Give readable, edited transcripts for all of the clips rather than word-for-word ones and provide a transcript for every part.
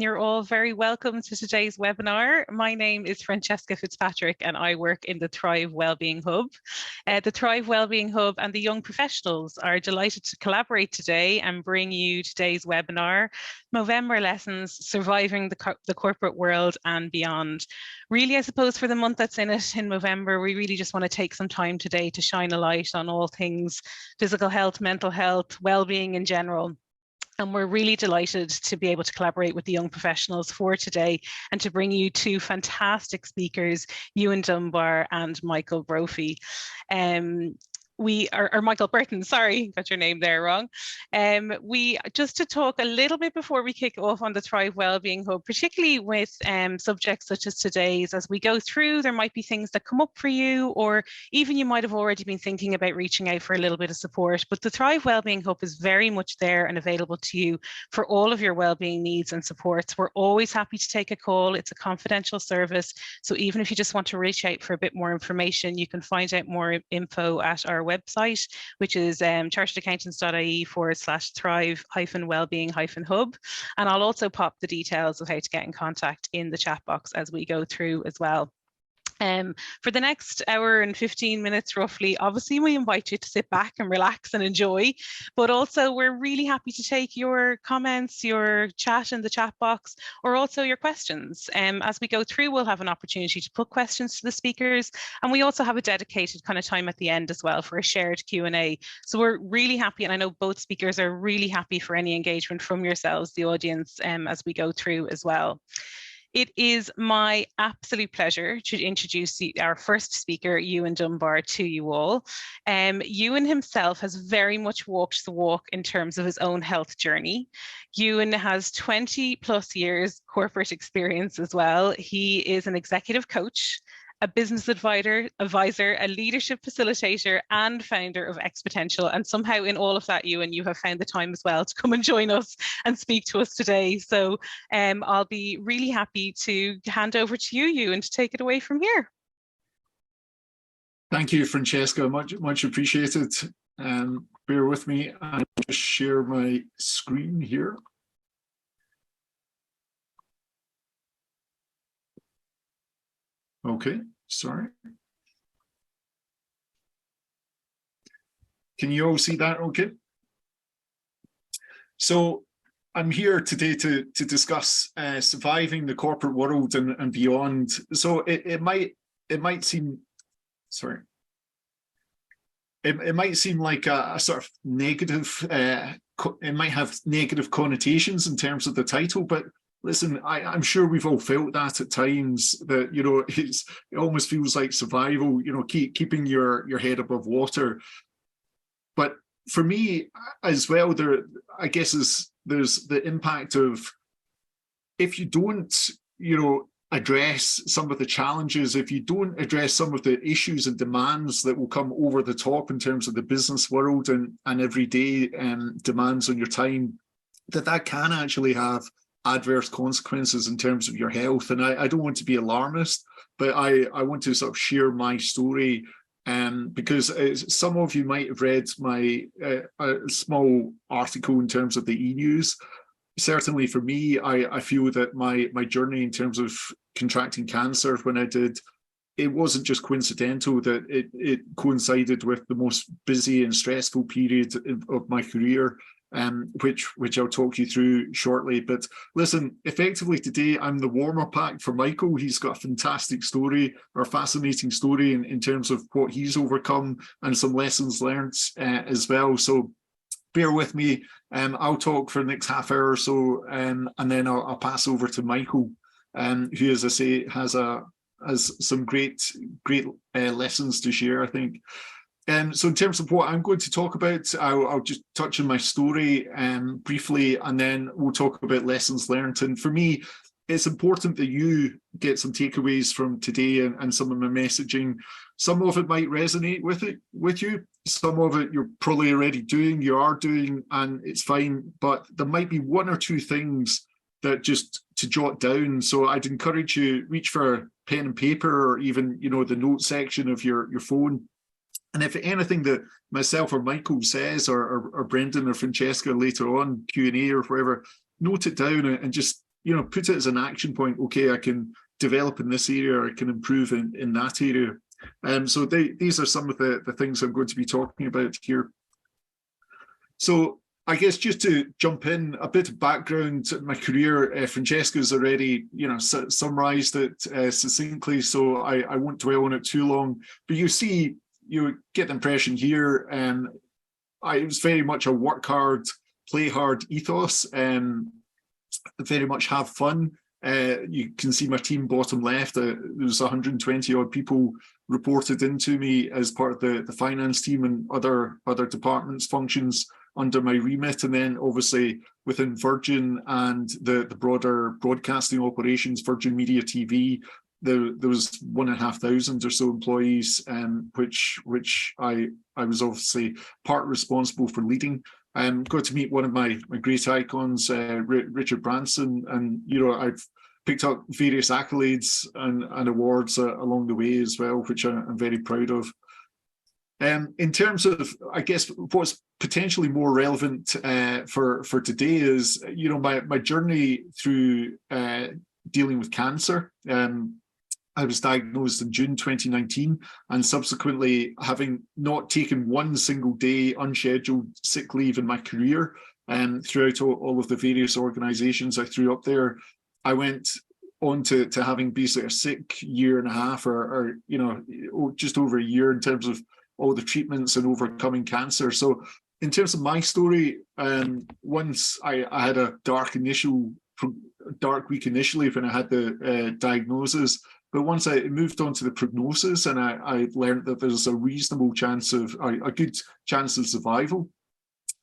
You're all very welcome to today's webinar. My name is Francesca Fitzpatrick and I work in the Thrive Wellbeing Hub. The Thrive Wellbeing Hub and the young professionals are delighted to collaborate today and bring you today's webinar, Movember Lessons, Surviving the Corporate World and Beyond. Really, I suppose for the month that's in it in Movember, we really just want to take some time today to shine a light on all things physical health, mental health, well-being in general. And we're really delighted to be able to collaborate with the young professionals for today and to bring you two fantastic speakers, Ewan Dunbar and Michael Brophy. Or Michael Burton, sorry, got your name there wrong. Just to talk a little bit before we kick off on the Thrive Wellbeing Hub, particularly with subjects such as today's, as we go through, there might be things that come up for you, or even you might have already been thinking about reaching out for a little bit of support. But the Thrive Wellbeing Hub is very much there and available to you for all of your wellbeing needs and supports. We're always happy to take a call. It's a confidential service. So even if you just want to reach out for a bit more information, you can find out more info at our website, which is charteredaccountants.ie/thrive-wellbeing-hub. And I'll also pop the details of how to get in contact in the chat box as we go through as well. For the next hour and 15 minutes roughly, obviously we invite you to sit back and relax and enjoy, but also we're really happy to take your comments, your chat in the chat box, or also your questions. As we go through, we'll have an opportunity to put questions to the speakers, and we also have a dedicated kind of time at the end as well for a shared Q&A. So we're really happy, and I know both speakers are really happy for any engagement from yourselves, the audience, as we go through as well. It is my absolute pleasure to introduce our first speaker, Ewan Dunbar, to you all. Ewan himself has very much walked the walk in terms of his own health journey. Ewan has 20 plus years corporate experience as well. He is an executive coach, a business advisor, a leadership facilitator, and founder of Exponential. And somehow in all of that, Ewan, you have found the time as well to come and join us and speak to us today. So I'll be really happy to hand over to you, Ewan, to take it away from here. Thank you, Francesca. Much appreciated. Bear with me. I'll just share my screen here. Okay, sorry. Can you all see that okay? So I'm here today to discuss surviving the corporate world and beyond. So it might seem, sorry. It might seem like a sort of negative, it might have negative connotations in terms of the title, but listen, I'm sure we've all felt that at times, that, you know, it almost feels like survival, you know, keeping your head above water. But for me as well, I guess there's the impact of, if you don't, you know, address some of the challenges, if you don't address some of the issues and demands that will come over the top in terms of the business world and everyday demands on your time, that can actually have adverse consequences in terms of your health. And I don't want to be alarmist, but I want to sort of share my story, because some of you might have read my a small article in terms of the e-news. Certainly for me, I feel that my journey in terms of contracting cancer, when I did, it wasn't just coincidental that it coincided with the most busy and stressful period of my career, which I'll talk you through shortly. But listen, effectively today, I'm the warm-up act for Michael. He's got a fantastic story, or fascinating story in terms of what he's overcome and some lessons learned as well. So bear with me. I'll talk for the next half hour or so, and then I'll pass over to Michael, who, as I say, has some great lessons to share, I think. So in terms of what I'm going to talk about, I'll just touch on my story briefly, and then we'll talk about lessons learned. And for me, it's important that you get some takeaways from today and some of my messaging. Some of it might resonate with you. Some of it you're probably already doing, you are doing, and it's fine. But there might be one or two things that just to jot down. So I'd encourage you, reach for pen and paper, or even, you know, the note section of your phone. And if anything that myself or Michael says, or Brendan or Francesca later on, Q&A or whatever, note it down and just put it as an action point. Okay, I can develop in this area, or I can improve in that area. So these are some of the things I'm going to be talking about here. So I guess just to jump in, a bit of background in my career. Francesca's already, summarised it succinctly, so I won't dwell on it too long. But you get the impression here. It was very much a work hard, play hard ethos. Very much have fun. You can see my team bottom left. There's 120 odd people reported into me as part of the finance team and other departments, functions under my remit. And then obviously within Virgin and the broader broadcasting operations, Virgin Media TV, there was 1,500 or so employees, which I was obviously part responsible for leading. Got to meet one of my great icons, Richard Branson, and I've picked up various accolades and awards along the way as well, which I'm very proud of. In terms of, I guess, what's potentially more relevant for today is, my journey through dealing with cancer. I was diagnosed in June 2019, and subsequently, having not taken one single day unscheduled sick leave in my career, throughout all of the various organisations I threw up there, I went on to having basically a sick year and a half, or just over a year in terms of all the treatments and overcoming cancer. So in terms of my story, once I had a dark week initially when I had the diagnosis, but once I moved on to the prognosis, and I learned that there's a reasonable chance of, a good chance of survival,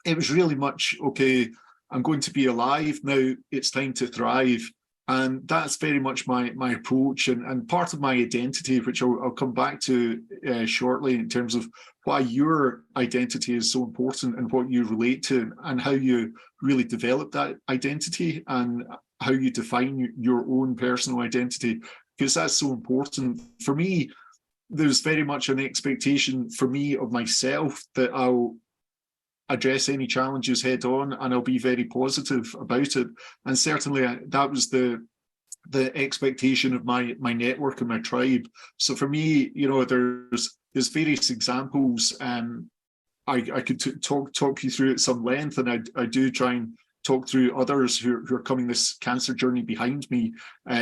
it was really much, okay, I'm going to be alive now, it's time to thrive. And that's very much my approach and part of my identity, which I'll come back to shortly, in terms of why your identity is so important and what you relate to and how you really develop that identity and how you define your own personal identity, because that's so important. For me, there's very much an expectation for me of myself that I'll address any challenges head on and I'll be very positive about it. And certainly that was the expectation of my network and my tribe. So for me, there's various examples. I could talk you through at some length, and I do try and talk through others who are coming this cancer journey behind me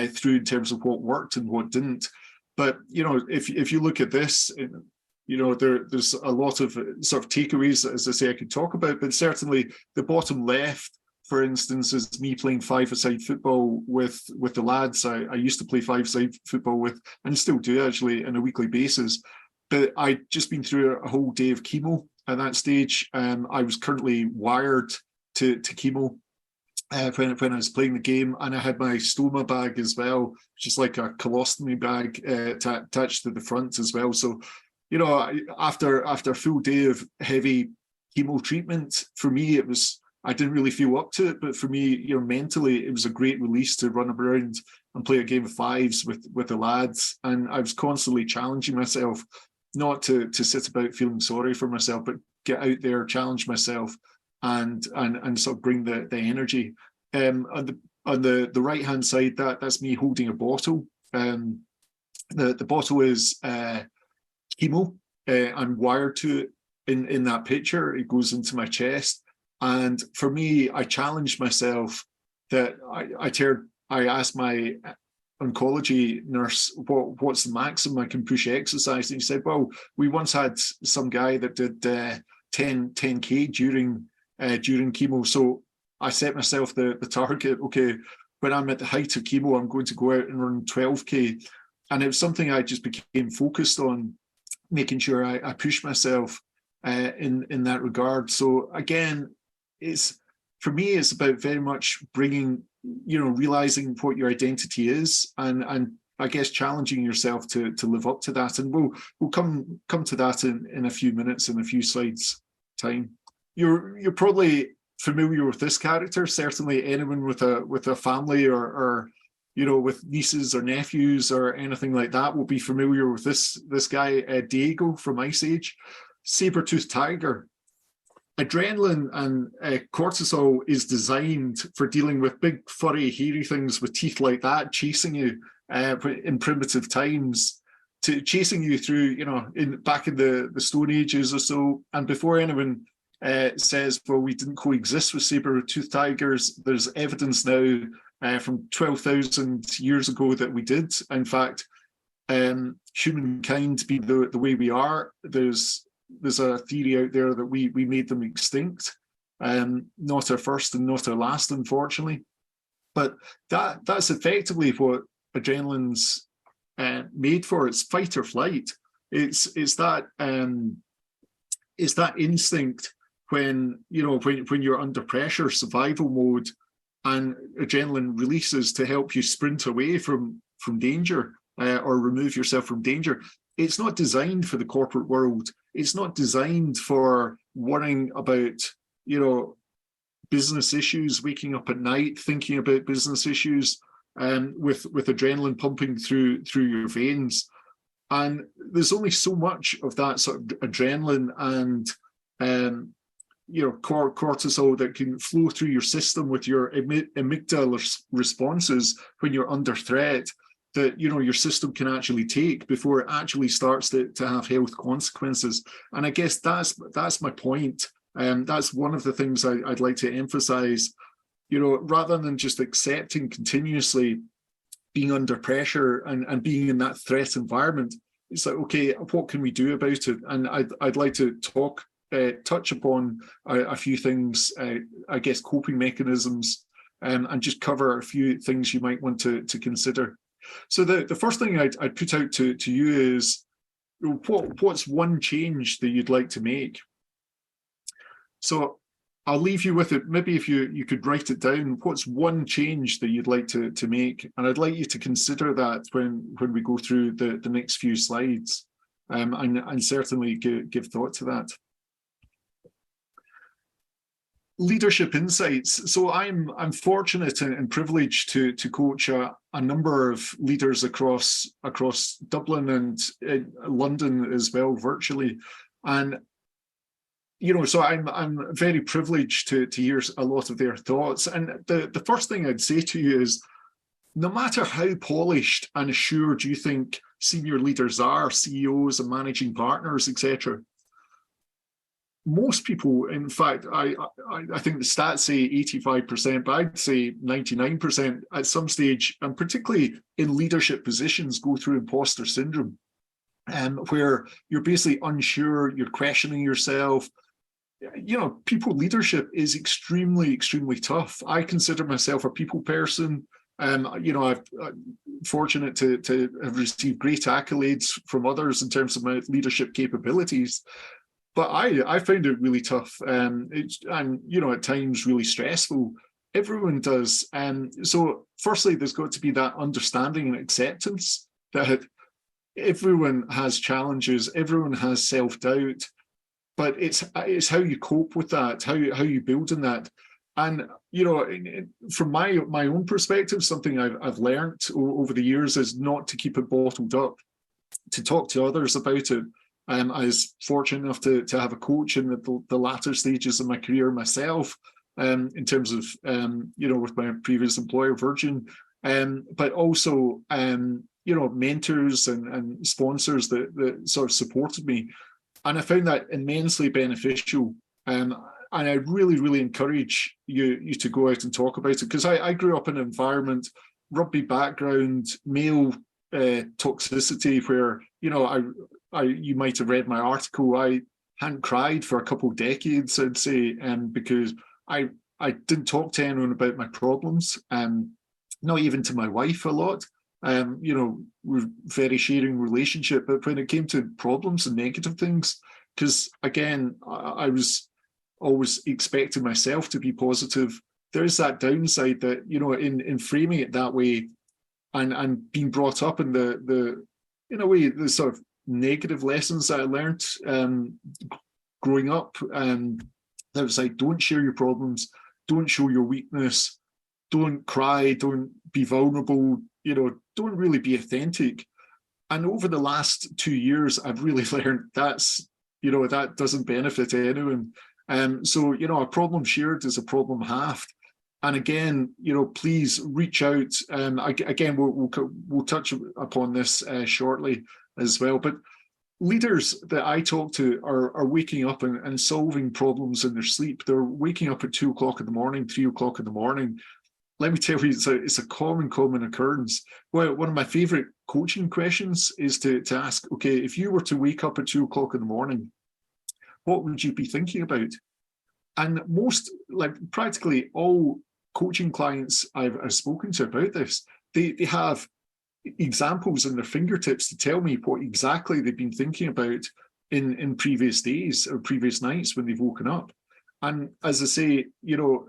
through in terms of what worked and what didn't. But if you look at this, there's a lot of sort of takeaways, as I say, I could talk about, but certainly the bottom left, for instance, is me playing five-a-side football with the lads I used to play five-a-side football with, and still do actually on a weekly basis. But I'd just been through a whole day of chemo at that stage. I was currently wired to chemo when I was playing the game, and I had my stoma bag as well, which is like a colostomy bag attached to the front as well. So, after a full day of heavy chemo treatment, for me, I didn't really feel up to it, but for me, mentally, it was a great release to run around and play a game of fives with the lads. And I was constantly challenging myself, not to sit about feeling sorry for myself, but get out there, challenge myself, and sort of bring the energy. On the right hand side, that's me holding a bottle. The bottle is chemo. I'm wired to it in that picture. It goes into my chest. And for me, I challenged myself that I asked my oncology nurse, what's the maximum I can push exercise? And he said, well, we once had some guy that did 10K during chemo. So I set myself the target, okay, when I'm at the height of chemo, I'm going to go out and run 12K. And it was something I just became focused on, making sure I push myself in that regard. So again, for me, it's about very much bringing, realizing what your identity is, and I guess challenging yourself to live up to that. And we'll come to that in a few minutes, in a few slides time. You're probably familiar with this character. Certainly, anyone with a family or with nieces or nephews or anything like that will be familiar with this guy, Diego from Ice Age, saber-toothed tiger. adrenaline and cortisol is designed for dealing with big, furry, hairy things with teeth like that, chasing you in primitive times, to chasing you through, back in the Stone Ages or so, and before anyone says, well, we didn't coexist with saber-toothed tigers, there's evidence now from 12,000 years ago that we did. In fact, humankind being the way we are, there's a theory out there that we made them extinct, not our first and not our last, unfortunately. But that's effectively what adrenaline's made for. It's fight or flight. It's that instinct when you're under pressure, survival mode, and adrenaline releases to help you sprint away from danger or remove yourself from danger. It's not designed for the corporate world. It's not designed for worrying about, business issues, waking up at night, thinking about business issues, with adrenaline pumping through your veins. And there's only so much of that sort of adrenaline and cortisol that can flow through your system with your amygdala responses when you're under threat, that your system can actually take before it actually starts to have health consequences. And I guess that's my point. That's one of the things I'd like to emphasize. Rather than just accepting continuously being under pressure and being in that threat environment, it's like, okay, what can we do about it? And I'd like to touch upon a few things, I guess, coping mechanisms, and just cover a few things you might want to consider. So the first thing I'd put out to you is, what's one change that you'd like to make? So I'll leave you with it. Maybe if you could write it down, what's one change that you'd like to make? And I'd like you to consider that when we go through the next few slides, and certainly give thought to that. Leadership insights. So I'm fortunate and privileged to coach a number of leaders across Dublin and London as well, virtually. And so I'm very privileged to hear a lot of their thoughts. And the first thing I'd say to you is, no matter how polished and assured you think senior leaders are, CEOs and managing partners, etc., most people, in fact, I think the stats say 85%, but I'd say 99% at some stage, and particularly in leadership positions, go through imposter syndrome, where you're basically unsure, you're questioning yourself. People leadership is extremely, extremely tough. I consider myself a people person. I'm fortunate to have received great accolades from others in terms of my leadership capabilities. But I found it really tough, and at times really stressful. Everyone does. So firstly, there's got to be that understanding and acceptance that everyone has challenges, everyone has self-doubt, but it's how you cope with that, how you build on that. And from my own perspective, something I've learned over the years is not to keep it bottled up, to talk to others about it. I was fortunate enough to have a coach in the latter stages of my career myself, in terms of with my previous employer, Virgin, but also mentors and sponsors that sort of supported me, and I found that immensely beneficial. And I really, really encourage you to go out and talk about it, because I grew up in an environment, rugby background, male toxicity, where you might have read my article. I hadn't cried for a couple of decades, I'd say, because I didn't talk to anyone about my problems, not even to my wife a lot. We're very sharing relationship, but when it came to problems and negative things, because again, I was always expecting myself to be positive, there's that downside that, in framing it that way, and being brought up in the sort of negative lessons that I learned growing up, that was like, don't share your problems, don't show your weakness, don't cry, don't be vulnerable, don't really be authentic. And over the last 2 years, I've really learned that doesn't benefit anyone. So, you know, a problem shared is a problem halved. And again, you know, please reach out. Again, we'll touch upon this shortly as well. But leaders that I talk to are waking up and solving problems in their sleep. They're waking up at 2 o'clock in the morning, 3 o'clock in the morning. Let me tell you, it's a common occurrence. Well, one of my favorite coaching questions is to ask, okay, if you were to wake up at 2 o'clock in the morning, what would you be thinking about? And most, like practically all coaching clients I've spoken to about this, they have examples in their fingertips to tell me what exactly they've been thinking about in previous days or previous nights when they've woken up. And as I say, you know,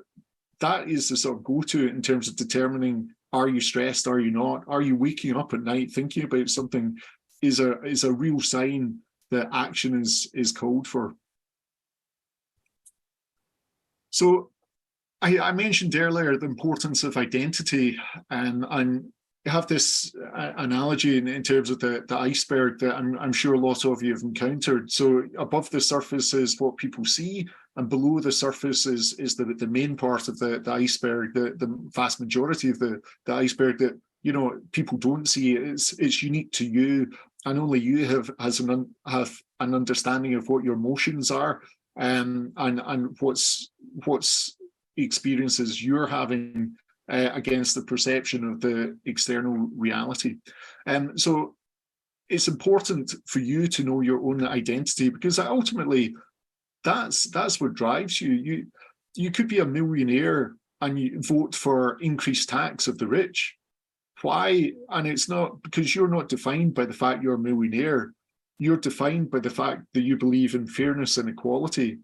that is the sort of go-to in terms of determining, are you stressed, are you not? Are you waking up at night thinking about something is a real sign that action is called for. So I mentioned earlier the importance of identity, and I have this analogy in terms of the iceberg that I'm sure a lot of you have encountered. So above the surface is what people see, and below the surface is the main part of the iceberg, the vast majority of the iceberg that, you know, people don't see. It's unique to you, and only you have an understanding of what your emotions are, and what's experiences you're having against the perception of the external reality. So it's important for you to know your own identity, because ultimately that's what drives you. You could be a millionaire and you vote for increased tax of the rich. Why? And it's not because you're not defined by the fact you're a millionaire. You're defined by the fact that you believe in fairness and equality.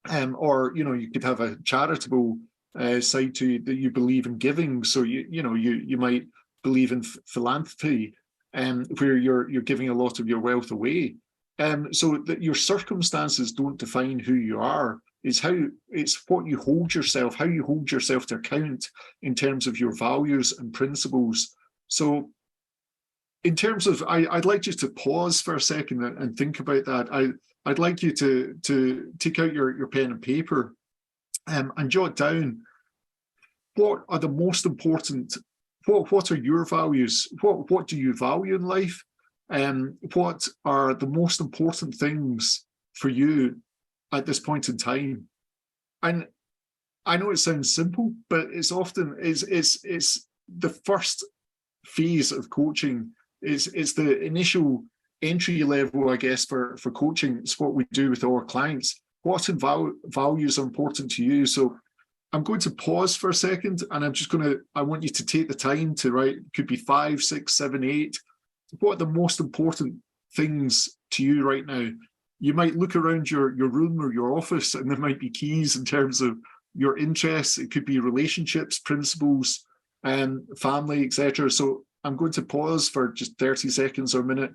Or, you know, you could have a charitable side to you, that you believe in giving. So you might believe in philanthropy, where you're giving a lot of your wealth away. So that your circumstances don't define who you are. It's what you hold yourself, how you hold yourself to account in terms of your values and principles. So in terms of, I'd like you to pause for a second and think about that. I'd like you to take out your pen and paper and jot down what are the most important, what are your values, what do you value in life, what are the most important things for you at this point in time. And I know it sounds simple, but it's often it's the first phase of coaching. It's the initial entry level, I guess, for coaching. It's what we do with our clients. What values are important to you? So I'm going to pause for a second, and I want you to take the time to write. It could be 5, 6, 7, 8. What are the most important things to you right now? You might look around your room or your office, and there might be keys in terms of your interests. It could be relationships, principles, family, etc. So I'm going to pause for just 30 seconds or a minute,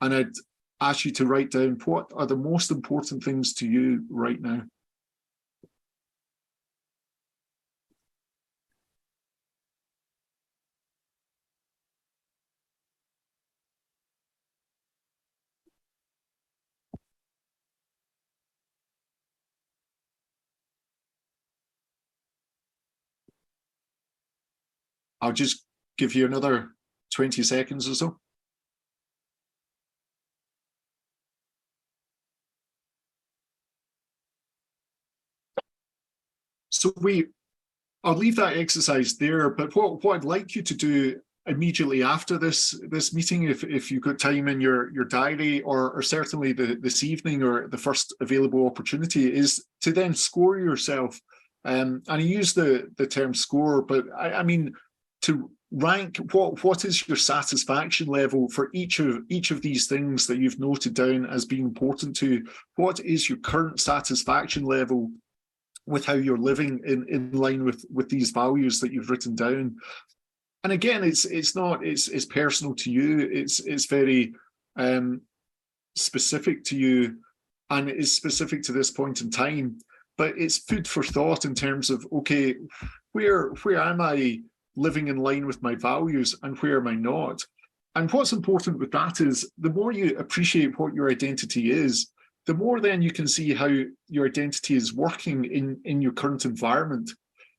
and I'd ask you to write down what are the most important things to you right now. I'll just give you another 20 seconds or so. So I'll leave that exercise there, but what I'd like you to do immediately after this meeting, if you've got time in your diary, or certainly this evening or the first available opportunity, is to then score yourself. And I use the term score, but I mean to rank what is your satisfaction level for each of these things that you've noted down as being important to you. What is your current satisfaction level with how you're living in line with these values that you've written down? And again, it's personal to you. It's very specific to you, and it is specific to this point in time. But it's food for thought in terms of, okay, where am I living in line with my values, and where am I not? And what's important with that is the more you appreciate what your identity is, the more then you can see how your identity is working in your current environment.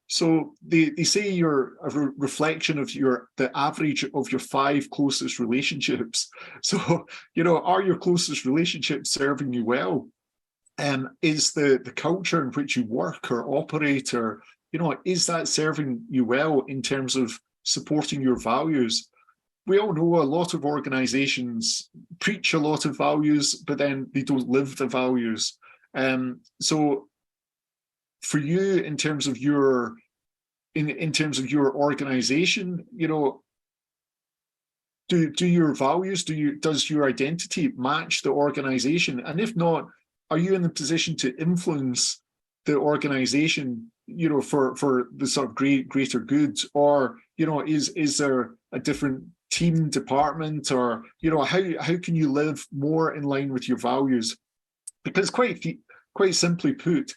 So they say you're a reflection of the average of your 5 closest relationships. So, are your closest relationships serving you well? Is the culture in which you work or operate, or, is that serving you well in terms of supporting your values? We all know a lot of organizations preach a lot of values, but then they don't live the values. So for you, in terms of your organization, do your values, does your identity match the organization? And if not, are you in the position to influence the organization, for the sort of greater good? Or, is there a different team, department, or, how can you live more in line with your values? Because quite simply put,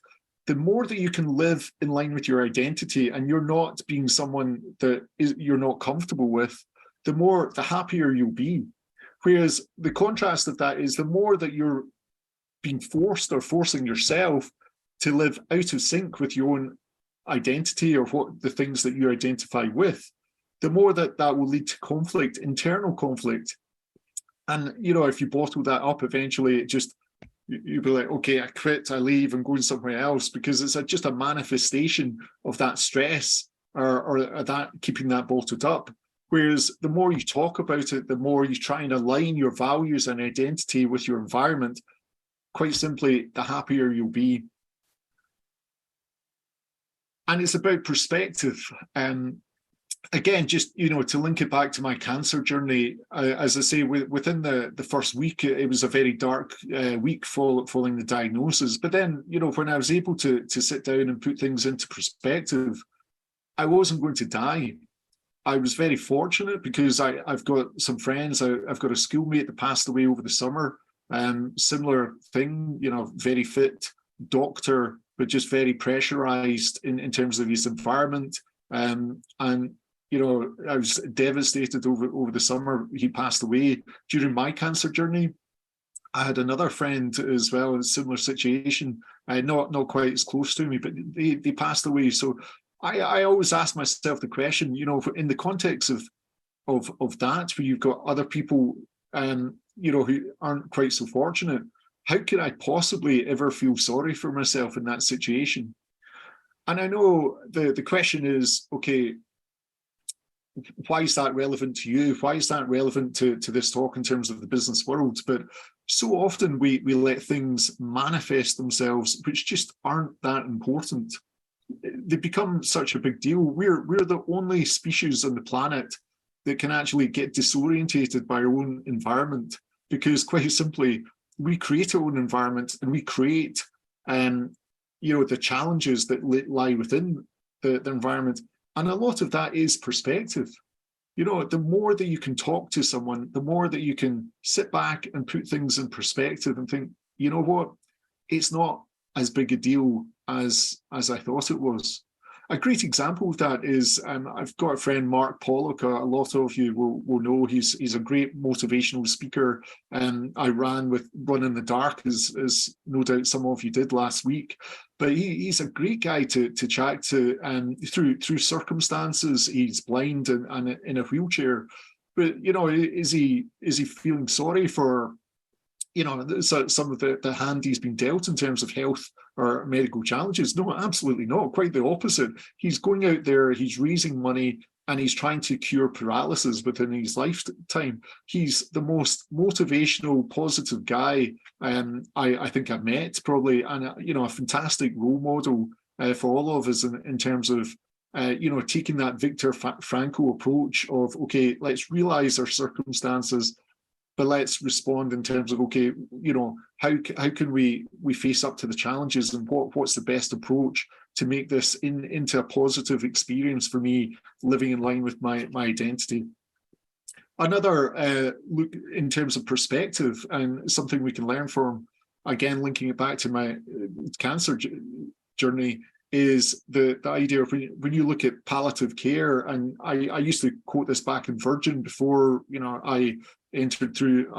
the more that you can live in line with your identity and you're not being someone that you're not comfortable with, the happier you'll be. Whereas the contrast of that is the more that you're being forced or forcing yourself to live out of sync with your own identity or what the things that you identify with, the more that will lead to conflict, internal conflict. And, if you bottle that up, eventually you'll be like, okay, I quit, I leave, I'm going somewhere else, because it's just a manifestation of that stress or that keeping that bottled up. Whereas the more you talk about it, the more you try and align your values and identity with your environment, quite simply, the happier you'll be. And it's about perspective. Again, just, to link it back to my cancer journey, as I say, within the first week, it was a very dark week following the diagnosis. But then, when I was able to sit down and put things into perspective, I wasn't going to die. I was very fortunate because I've got some friends. I've got a schoolmate that passed away over the summer. Similar thing, very fit doctor, but just very pressurized in terms of his environment. And I was devastated over the summer. He passed away. During my cancer journey, I had another friend as well in a similar situation, not quite as close to me, but they passed away. So I always ask myself the question, in the context of that, where you've got other people, who aren't quite so fortunate, how could I possibly ever feel sorry for myself in that situation? And I know the question is, okay, why is that relevant to you? Why is that relevant to this talk in terms of the business world? But so often we let things manifest themselves which just aren't that important. They become such a big deal. We're the only species on the planet that can actually get disorientated by our own environment, because quite simply, we create our own environment and we create the challenges that lie within the environment. And a lot of that is perspective. The more that you can talk to someone, the more that you can sit back and put things in perspective and think, you know what, it's not as big a deal as I thought it was. A great example of that is I've got a friend, Mark Pollock. A lot of you will know he's a great motivational speaker. I ran with Run in the Dark, as no doubt some of you did last week. But he's a great guy to chat to. Through circumstances, he's blind and in a wheelchair. But is he feeling sorry for some of the hand he's been dealt in terms of health or medical challenges? No, absolutely not. Quite the opposite. He's going out there, he's raising money, and he's trying to cure paralysis within his lifetime. He's the most motivational, positive guy I think I've met, probably, and a fantastic role model for all of us in terms of taking that Viktor Frankl approach of, okay, let's realize our circumstances, but let's respond in terms of, okay, how can we face up to the challenges, and what's the best approach to make this into a positive experience for me, living in line with my identity. Another look in terms of perspective, and something we can learn from, again, linking it back to my cancer journey, is the idea of when you look at palliative care. And I used to quote this back in Virgin before I entered through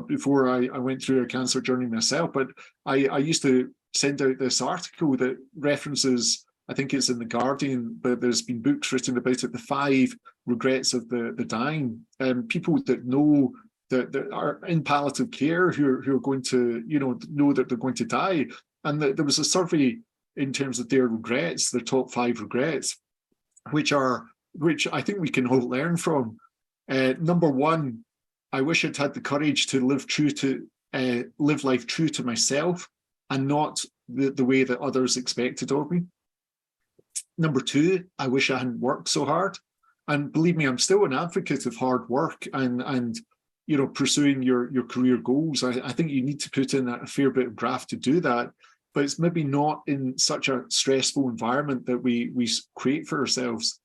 before I went through a cancer journey myself, but I used to send out this article that references, I think it's in The Guardian, but there's been books written about it, the 5 regrets of the dying. People that know that are in palliative care who are going to, know that they're going to die. And there was a survey in terms of their regrets, their top 5 regrets, which I think we can all learn from. Number 1, I wish I'd had the courage to live life true to myself and not the way that others expected of me. Number 2, I wish I hadn't worked so hard. And believe me, I'm still an advocate of hard work and pursuing your career goals. I think you need to put in a fair bit of graft to do that, but it's maybe not in such a stressful environment that we create for ourselves.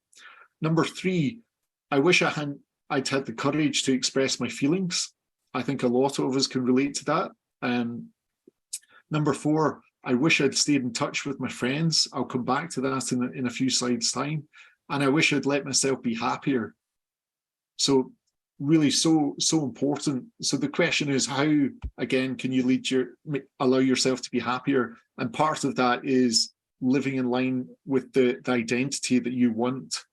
Number 3, I wish I'd had the courage to express my feelings. I think a lot of us can relate to that. Number 4, I wish I'd stayed in touch with my friends. I'll come back to that in a few slides' time. And I wish I'd let myself be happier. So really so important. So the question is, how, again, can you allow yourself to be happier? And part of that is living in line with the identity that you want.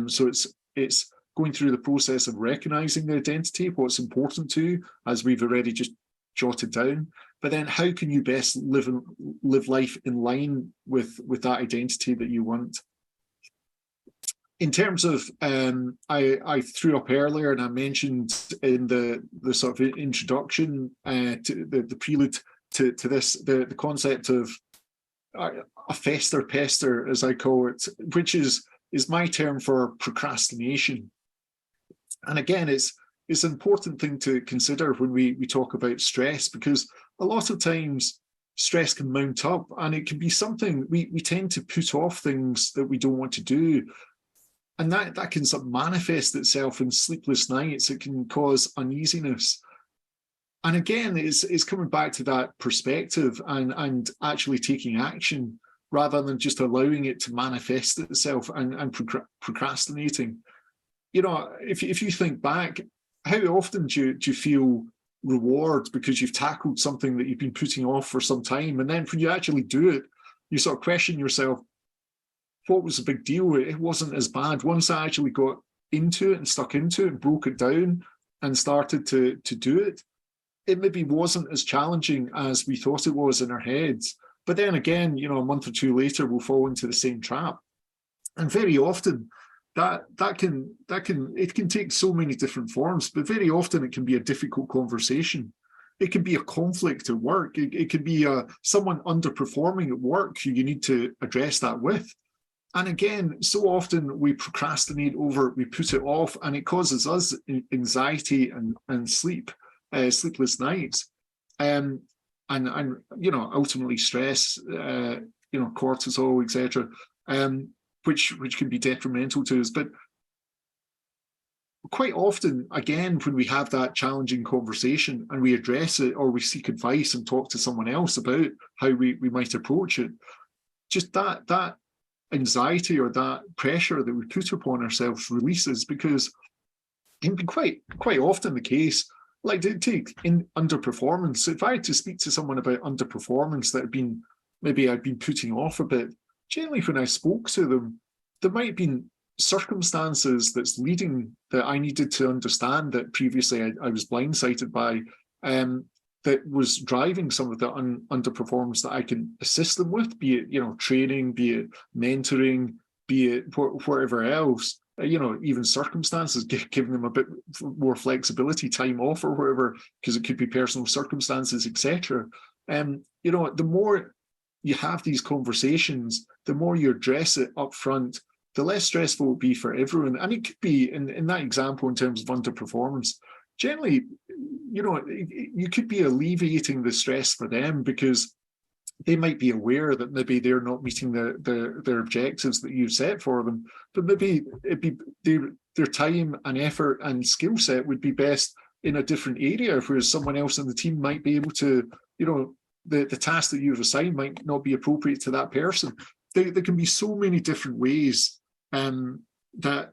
So it's going through the process of recognizing the identity, what's important to you, as we've already just jotted down. But then how can you best live life in line with that identity that you want? In terms of, I threw up earlier and I mentioned in the sort of introduction to the prelude to this, the concept of a fester pester, as I call it, which is my term for procrastination. And again, it's an important thing to consider when we talk about stress, because a lot of times stress can mount up and it can be something we tend to put off things that we don't want to do. And that can sort of manifest itself in sleepless nights. It can cause uneasiness. And again, it's coming back to that perspective and actually taking action rather than just allowing it to manifest itself and procrastinating. If you think back, how often do you feel reward because you've tackled something that you've been putting off for some time? And then when you actually do it, you sort of question yourself, what was the big deal? It wasn't as bad. Once I actually got into it and stuck into it and broke it down and started to do it, it maybe wasn't as challenging as we thought it was in our heads. But then again, a month or 2 later, we'll fall into the same trap. And very often it can take so many different forms, but very often it can be a difficult conversation. It can be a conflict at work. It can be someone underperforming at work who you need to address that with. And again, so often we procrastinate over it, we put it off, and it causes us anxiety and sleepless nights, and ultimately stress, cortisol, etc., which can be detrimental to us. But quite often, again, when we have that challenging conversation and we address it, or we seek advice and talk to someone else about how we might approach it, just that anxiety or that pressure that we put upon ourselves releases, because it can be quite often the case. Like, take in underperformance. If I had to speak to someone about underperformance that I'd been putting off a bit, generally when I spoke to them, there might have been circumstances that's leading that I needed to understand that previously I was blindsided by, that was driving some of the underperformance that I can assist them with, be it training, be it mentoring, be it whatever else, even circumstances, giving them a bit more flexibility, time off or whatever, because it could be personal circumstances, etc. The more you have these conversations, the more you address it up front, the less stressful it will be for everyone. And it could be, in that example, in terms of underperformance, generally, you could be alleviating the stress for them because they might be aware that maybe they're not meeting their objectives that you've set for them, but maybe their time and effort and skill set would be best in a different area, whereas someone else in the team might be able to, the task that you've assigned might not be appropriate to that person. There can be so many different ways that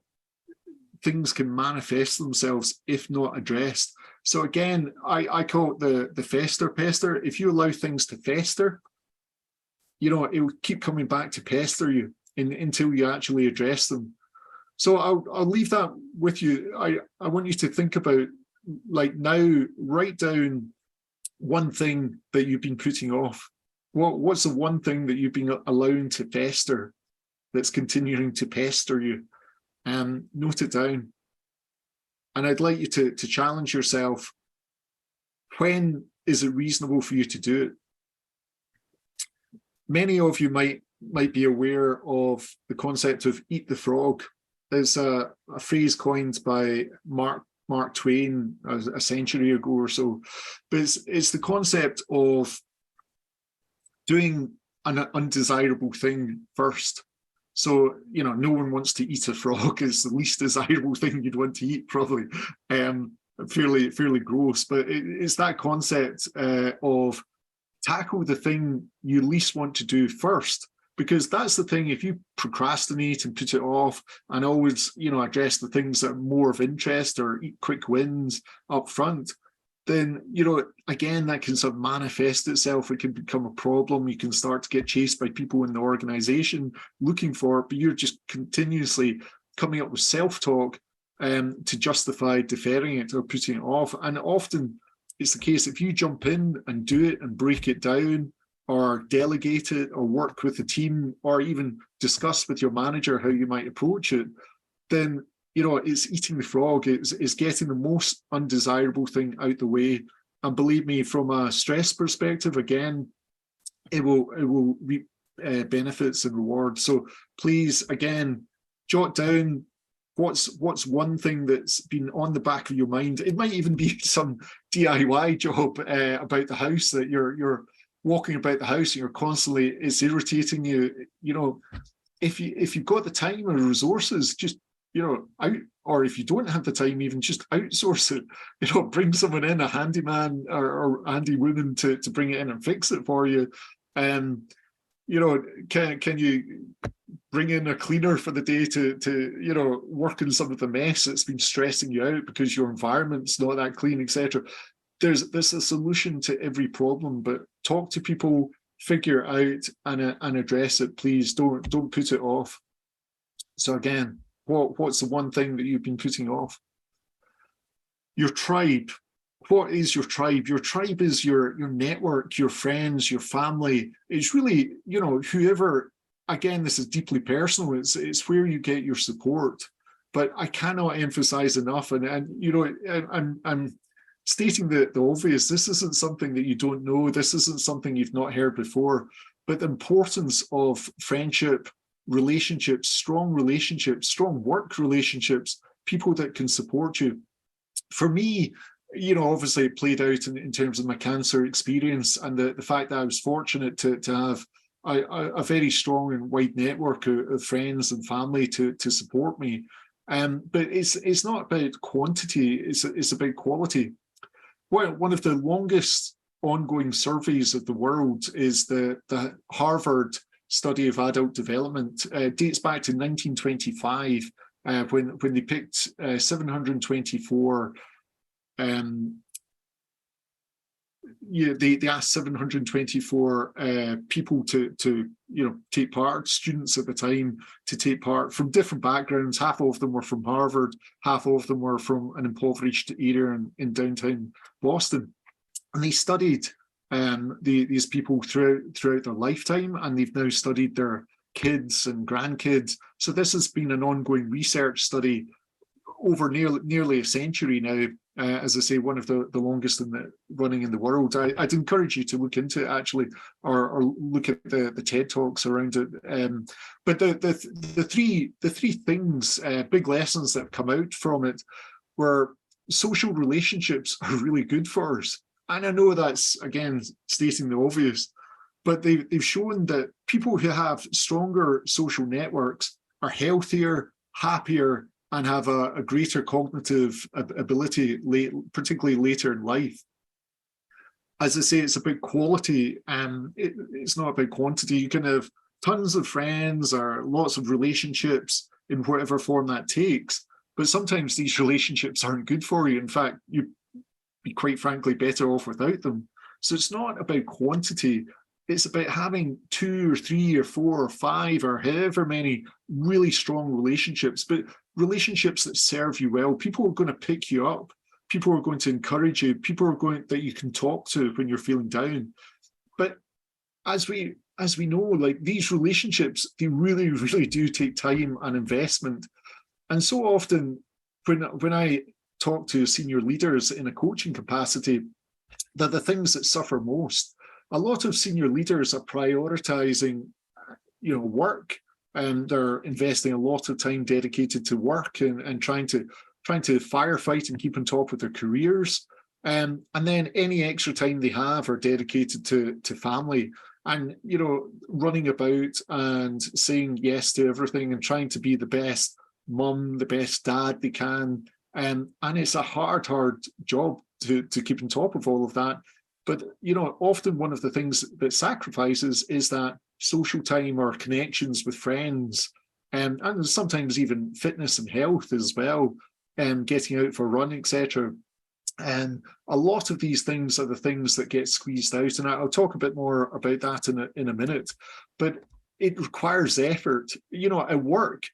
things can manifest themselves if not addressed. So again, I call it the fester pester. If you allow things to fester, it will keep coming back to pester you until you actually address them. So I'll leave that with you. I want you to think about, like, now, write down one thing that you've been putting off. What's the one thing that you've been allowing to fester that's continuing to pester you? Note it down. And I'd like you to challenge yourself. When is it reasonable for you to do it? Many of you might be aware of the concept of eat the frog. There's a phrase coined by Mark Twain a century ago or so, but it's the concept of doing an undesirable thing first. So, no one wants to eat a frog. It's the least desirable thing you'd want to eat, probably. Fairly gross, but it's that concept of tackle the thing you least want to do first, because that's the thing. If you procrastinate and put it off and always, address the things that are more of interest or eat quick wins up front, then, again, that can sort of manifest itself. It can become a problem. You can start to get chased by people in the organization looking for it, but you're just continuously coming up with self-talk to justify deferring it or putting it off. And often it's the case, if you jump in and do it and break it down, or delegate it, or work with the team, or even discuss with your manager how you might approach it, then it's eating the frog. It's getting the most undesirable thing out the way. And believe me, from a stress perspective, again, it will reap benefits and rewards. So please, again, jot down what's one thing that's been on the back of your mind. It might even be some DIY job about the house that you're walking about the house and you're constantly, it's irritating you. If you've got the time and resources, just out, or if you don't have the time, even just outsource it. Bring someone in, a handyman or handy woman to bring it in and fix it for you. Can you bring in a cleaner for the day to work in some of the mess that's been stressing you out because your environment's not that clean, etc. There's a solution to every problem, but talk to people, figure it out, and address it. Please don't put it off. So again, what's the one thing that you've been putting off? Your tribe. What is your tribe? Your tribe is your network, your friends, your family. It's really, whoever, again, this is deeply personal. It's where you get your support. But I cannot emphasize enough, and I'm stating the obvious. This isn't something that you don't know. This isn't something you've not heard before. But the importance of friendship, relationships, strong work relationships, people that can support you. For me, obviously it played out in terms of my cancer experience, and the fact that I was fortunate to have a very strong and wide network of friends and family to support me. But it's not about quantity, it's about quality. Well, one of the longest ongoing surveys of the world is the Harvard study of adult development. Dates back to 1925, when they picked 724. They asked 724 people to take part, students at the time, to take part from different backgrounds. Half of them were from Harvard, half of them were from an impoverished area in downtown Boston, and they studied these people throughout their lifetime, and they've now studied their kids and grandkids. So this has been an ongoing research study over nearly a century now. As I say, one of the longest running in the world. I'd encourage you to look into it, actually, or look at the TED Talks around it. But the three things, big lessons that have come out from it, were social relationships are really good for us. And I know that's, again, stating the obvious, but they've shown that people who have stronger social networks are healthier, happier, and have a greater cognitive ability, particularly later in life. As I say, it's about quality, and it's not about quantity. You can have tons of friends or lots of relationships in whatever form that takes, but sometimes these relationships aren't good for you. In fact, you be quite frankly better off without them. So it's not about quantity. It's about having 2 or 3 or 4 or 5 or however many really strong relationships, but relationships that serve you well. People are going to pick you up. People are going to encourage you. People are going that you can talk to when you're feeling down. But as we know, like, these relationships, they really, really do take time and investment. And so often when I talk to senior leaders in a coaching capacity, they're the things that suffer most. A lot of senior leaders are prioritizing, work, and they're investing a lot of time dedicated to work and trying to firefight and keep on top of their careers. And then any extra time they have are dedicated to family and, running about and saying yes to everything and trying to be the best mum, the best dad they can. And it's a hard job to keep on top of all of that. But, often one of the things that sacrifices is that social time or connections with friends, and sometimes even fitness and health as well, and getting out for a run, etc. And a lot of these things are the things that get squeezed out. And I'll talk a bit more about that in a minute. But it requires effort. At work,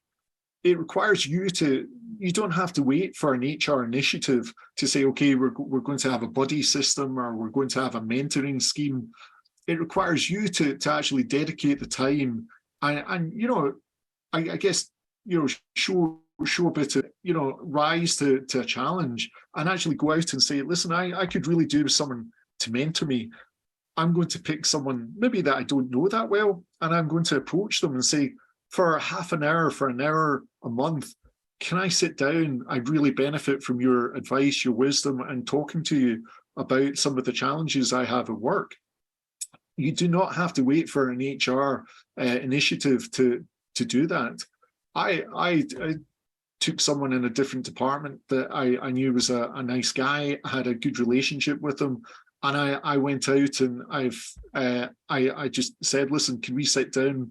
it requires you don't have to wait for an HR initiative to say, okay, we're going to have a buddy system or we're going to have a mentoring scheme. It requires you to actually dedicate the time and I guess, show a bit of, rise to a challenge and actually go out and say, listen, I could really do with someone to mentor me. I'm going to pick someone maybe that I don't know that well, and I'm going to approach them and say, for half an hour, for an hour a month, can I sit down? I'd really benefit from your advice, your wisdom, and talking to you about some of the challenges I have at work. You do not have to wait for an HR initiative to do that. I took someone in a different department that I knew was a nice guy, had a good relationship with him, and I went out and I just said, listen, can we sit down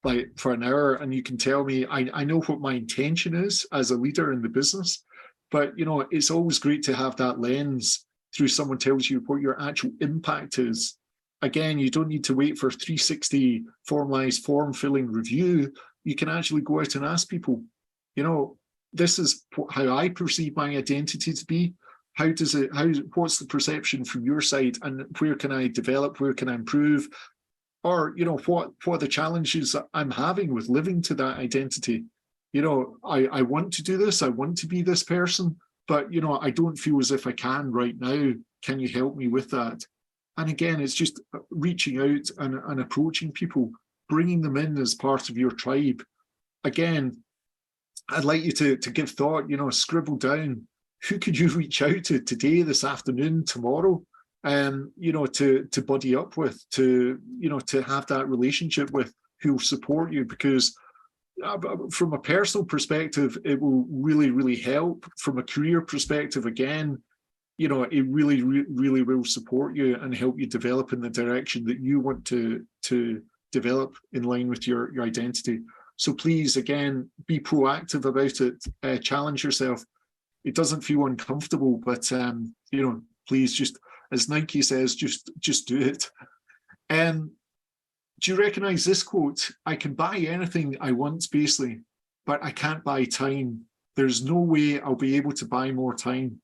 like for an hour, and you can tell me, I know what my intention is as a leader in the business, but it's always great to have that lens through someone tells you what your actual impact is. Again, you don't need to wait for 360 formalized form filling review. You can actually go out and ask people, this is how I perceive my identity to be. What's the perception from your side, and where can I develop, where can I improve? Or, what are the challenges that I'm having with living to that identity? I want to do this, I want to be this person, but, I don't feel as if I can right now. Can you help me with that? And again, it's just reaching out and approaching people, bringing them in as part of your tribe. Again, I'd like you to give thought, scribble down, who could you reach out to today, this afternoon, tomorrow? To buddy up with, to have that relationship with, who will support you, because from a personal perspective, it will really, really help. From a career perspective, again, it really, really will support you and help you develop in the direction that you want to develop in line with your identity. So please, again, be proactive about it. Challenge yourself. It doesn't feel uncomfortable, but please just, as Nike says, just do it. Do you recognize this quote? I can buy anything I want, basically, but I can't buy time. There's no way I'll be able to buy more time.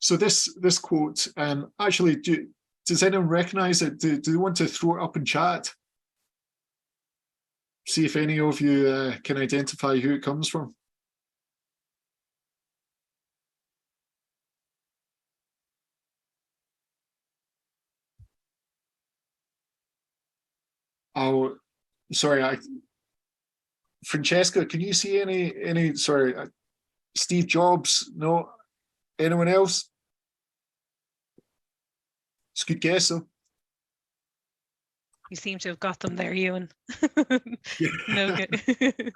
So this quote, actually, does anyone recognize it? Do they want to throw it up in chat? See if any of you can identify who it comes from. Oh, sorry, Francesca, can you see any, sorry, Steve Jobs? No? Anyone else? It's a good guess, though. You seem to have got them there, Ewan. Yeah. No good.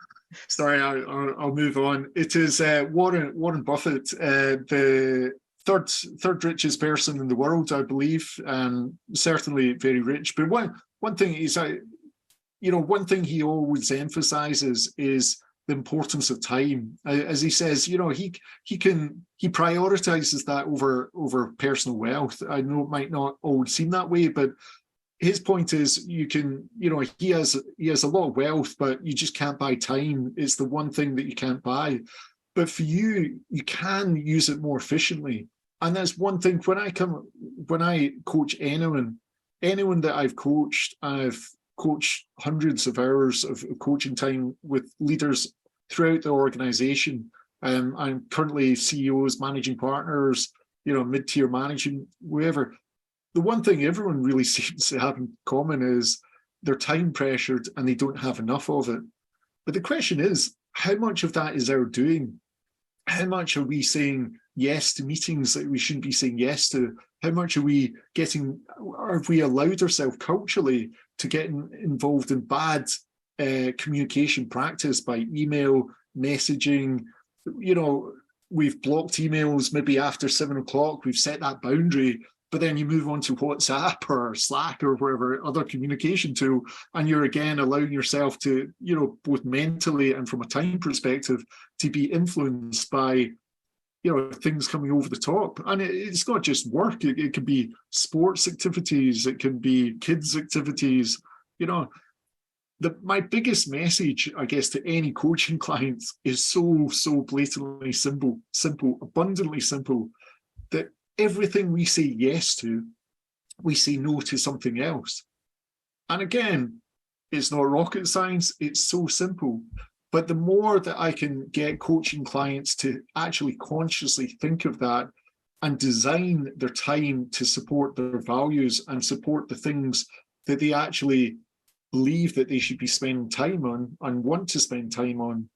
Sorry, I'll move on. It is Warren Buffett, the third richest person in the world, I believe, certainly very rich. But one thing is, one thing he always emphasizes is the importance of time. As he says, you know, he prioritizes that over personal wealth. I know it might not always seem that way, but his point is, you can, you know, he has a lot of wealth, but you just can't buy time. It's the one thing that you can't buy. But for you, you can use it more efficiently. And that's one thing. When I coach anyone that I've coached hundreds of hours of coaching time with leaders throughout the organization. I'm currently CEOs, managing partners, you know, mid-tier managing, wherever. The one thing everyone really seems to have in common is they're time pressured and they don't have enough of it. But the question is, how much of that is our doing? How much are we saying yes to meetings that we shouldn't be saying yes to? How much are we getting, or have we allowed ourselves culturally to get involved in bad communication practice by email, messaging? You know, we've blocked emails maybe after 7 o'clock, we've set that boundary, but then you move on to WhatsApp or Slack or whatever other communication tool, and you're again allowing yourself to, you know, both mentally and from a time perspective, to be influenced by, you know, things coming over the top. And it's not just work, it can be sports activities, it can be kids activities. You know, my biggest message, I guess, to any coaching clients is so blatantly simple, abundantly simple, that everything we say yes to, we say no to something else. And again, it's not rocket science, it's so simple. But the more that I can get coaching clients to actually consciously think of that and design their time to support their values and support the things that they actually believe that they should be spending time on and want to spend time on,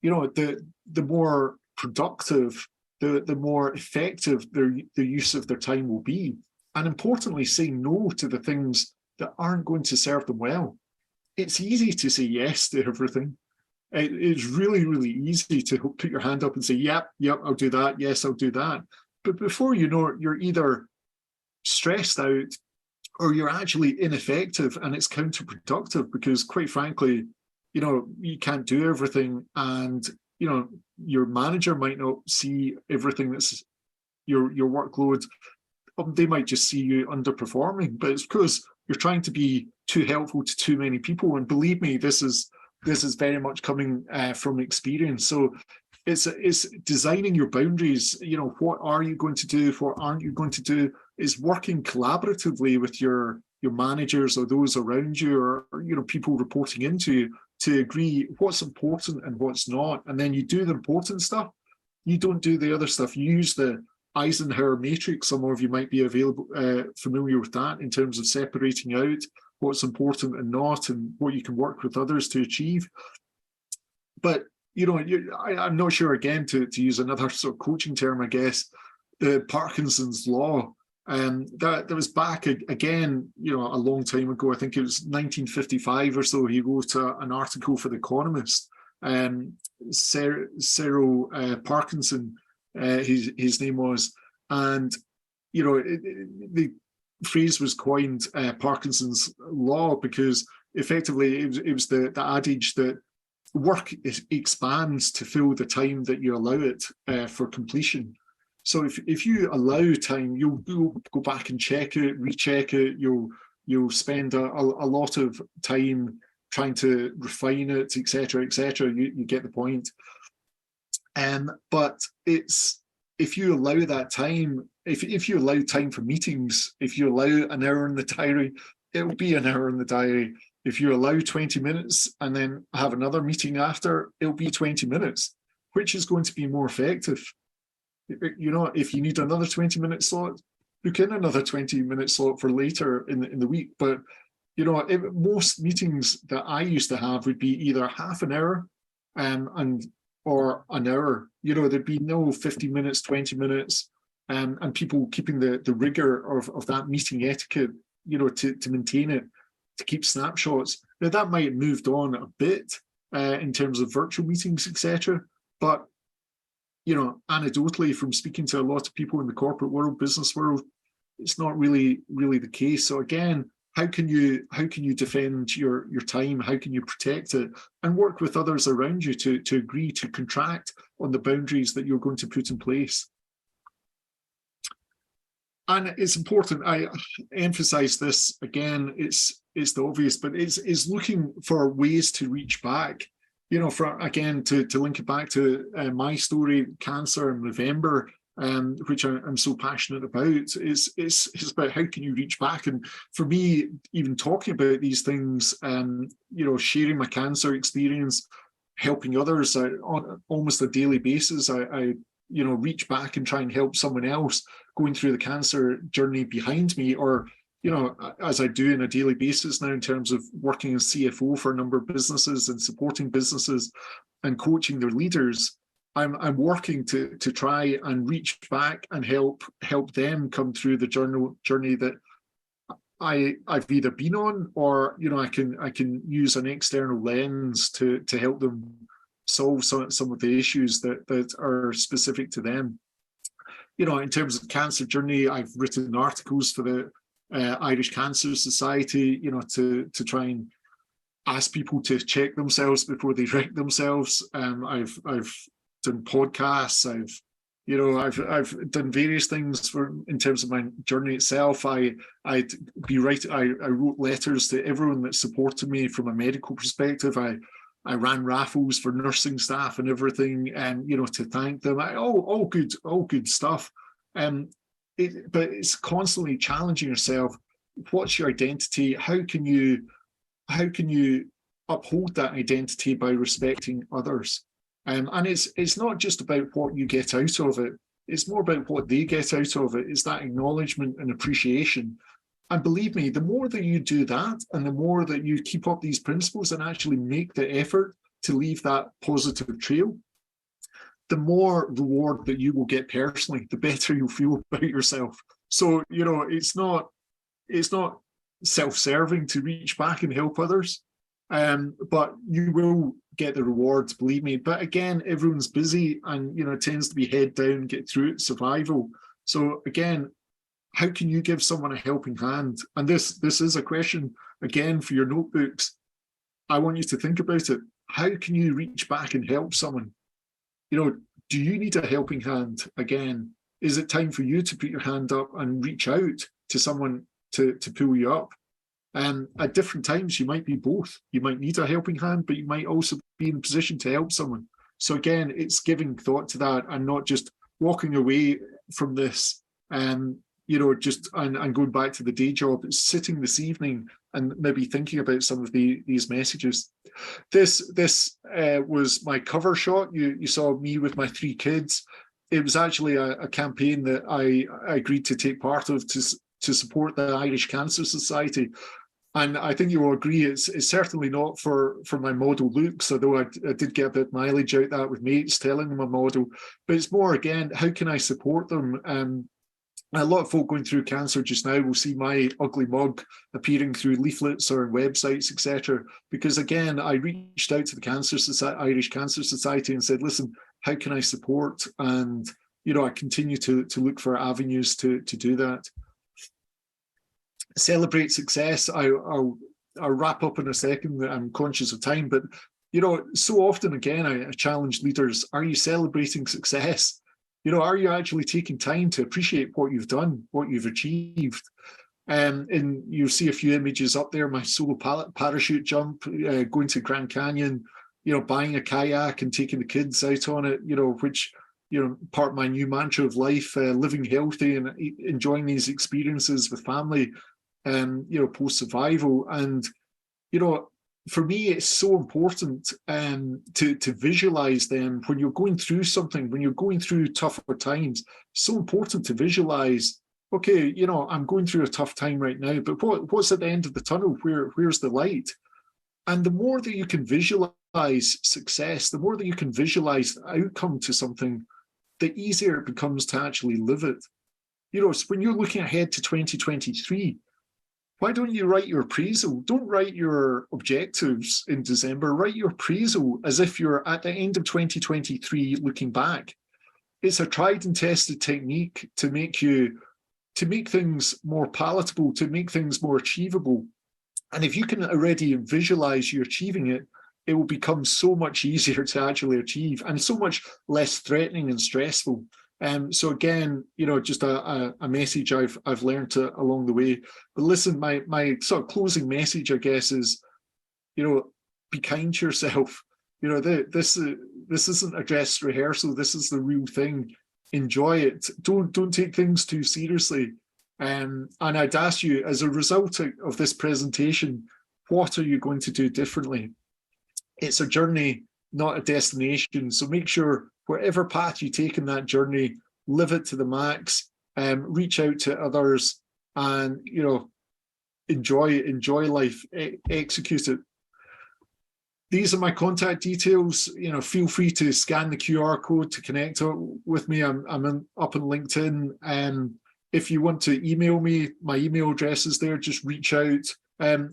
you know, the more productive, the more effective the use of their time will be. And importantly, saying no to the things that aren't going to serve them well. It's easy to say yes to everything. It's really, really easy to put your hand up and say, yep, I'll do that. Yes, I'll do that. But before you know it, you're either stressed out or you're actually ineffective, and it's counterproductive because, quite frankly, you know, you can't do everything, and, you know, your manager might not see everything that's your workload. They might just see you underperforming, but it's because you're trying to be too helpful to too many people. And believe me, this is very much coming from experience. So it's designing your boundaries. You know, what are you going to do? What aren't you going to do? Is working collaboratively with your managers or those around you, or, you know, people reporting into you, to agree what's important and what's not. And then you do the important stuff. You don't do the other stuff. You use the Eisenhower matrix. Some of you might be familiar with that, in terms of separating out what's important and not, and what you can work with others to achieve. But, you know, I'm not sure, again, to use another sort of coaching term, I guess, the Parkinson's law. That was back again, you know, a long time ago. I think it was 1955 or so. He wrote an article for The Economist. Cyril Parkinson, his name was, and, you know, the phrase was coined, Parkinson's law, because effectively it was the adage that work expands to fill the time that you allow it for completion. So if you allow time, you'll go back and check it, recheck it. You'll spend a lot of time trying to refine it, etc., etc. You get the point. But it's, if you allow that time, if you allow time for meetings, if you allow an hour in the diary, it'll be an hour in the diary. If you allow 20 minutes and then have another meeting after, it'll be 20 minutes. Which is going to be more effective? You know, if you need another 20-minute slot, book in another 20-minute slot for later in the week. But, you know, most meetings that I used to have would be either half an hour or an hour. You know, there'd be no 50 minutes, 20 minutes, and people keeping the rigor of that meeting etiquette, you know, to maintain it, to keep snapshots. Now, that might have moved on a bit in terms of virtual meetings, etc. But, you know, anecdotally, from speaking to a lot of people in the corporate world, business world, it's not really the case. So again, how can you defend your time? How can you protect it and work with others around you to agree to contract on the boundaries that you're going to put in place? And it's important, I emphasize this again, it's the obvious, but it's looking for ways to reach back. You know, for again, to link it back to my story, cancer in Movember, which I'm so passionate about, it's about how can you reach back. And for me, even talking about these things, you know, sharing my cancer experience, helping others on almost a daily basis, I you know, reach back and try and help someone else going through the cancer journey behind me, or, you know, as I do on a daily basis now in terms of working as CFO for a number of businesses and supporting businesses and coaching their leaders. I'm working to try and reach back and help them come through the journey that I've either been on, or, you know, I can use an external lens to help them solve some of the issues that are specific to them. You know, in terms of cancer journey, I've written articles for the Irish Cancer Society, you know, to try and ask people to check themselves before they wreck themselves. I've done podcasts. I've done various things in terms of my journey itself. I wrote letters to everyone that supported me from a medical perspective. I ran raffles for nursing staff and everything, and, you know, to thank them. All good stuff. But it's constantly challenging yourself. What's your identity? How can you uphold that identity by respecting others? And it's not just about what you get out of it. It's more about what they get out of it. It's that acknowledgement and appreciation. And believe me, the more that you do that, and the more that you keep up these principles and actually make the effort to leave that positive trail, the more reward that you will get personally, the better you'll feel about yourself. So, you know, it's not self-serving to reach back and help others, but you will get the rewards, believe me. But again, everyone's busy, and, you know, it tends to be head down, get through it, survival. So again, how can you give someone a helping hand? And this is a question, again, for your notebooks. I want you to think about it. How can you reach back and help someone? You know, do you need a helping hand? Again, is it time for you to put your hand up and reach out to someone to pull you up? At different times, you might be both. You might need a helping hand, but you might also be in a position to help someone. So again, it's giving thought to that and not just walking away from this, you know, just and going back to the day job. It's sitting this evening and maybe thinking about some of these messages. This was my cover shot. You saw me with my 3 kids. It was actually a campaign that I agreed to take part of to support the Irish Cancer Society. And I think you will agree, it's certainly not for my model looks, although I did get a bit of mileage out that with mates telling them a model. But it's more, again, how can I support them? A lot of folk going through cancer just now will see my ugly mug appearing through leaflets or websites, etc. Because again, I reached out to the Irish Cancer Society and said, listen, how can I support? And, you know, I continue to look for avenues to do that. Celebrate success. I'll wrap up in a second. I'm conscious of time, but, you know, so often, again, I challenge leaders, are you celebrating success? You know, are you actually taking time to appreciate what you've done, what you've achieved? And you'll see a few images up there, my solo parachute jump, going to Grand Canyon, you know, buying a kayak and taking the kids out on it, you know, which, you know, part of my new mantra of life, living healthy and enjoying these experiences with family, you know, post-survival. And, you know, for me, it's so important to visualize them when you're going through something, when you're going through tougher times. So important to visualize, okay, you know, I'm going through a tough time right now, but what's at the end of the tunnel? Where's the light? And the more that you can visualize success, the more that you can visualize the outcome to something, the easier it becomes to actually live it. You know, so when you're looking ahead to 2023, why don't you write your appraisal? Don't write your objectives in December. Write your appraisal as if you're at the end of 2023 looking back. It's a tried and tested technique to make you to make things more palatable, to make things more achievable. And if you can already visualize you achieving it, it will become so much easier to actually achieve and so much less threatening and stressful. So again, just a message I've learned along the way. But listen, my sort of closing message, I guess, is, be kind to yourself. This isn't a dress rehearsal. This is the real thing. Enjoy it. Don't take things too seriously. And I'd ask you, as a result of this presentation, what are you going to do differently? It's a journey, not a destination. So make sure whatever path you take in that journey, live it to the max, reach out to others, and enjoy life, execute it. These are my contact details. Feel free to scan the QR code to connect with me. I'm up on LinkedIn. If you want to email me, my email address is there. Just reach out.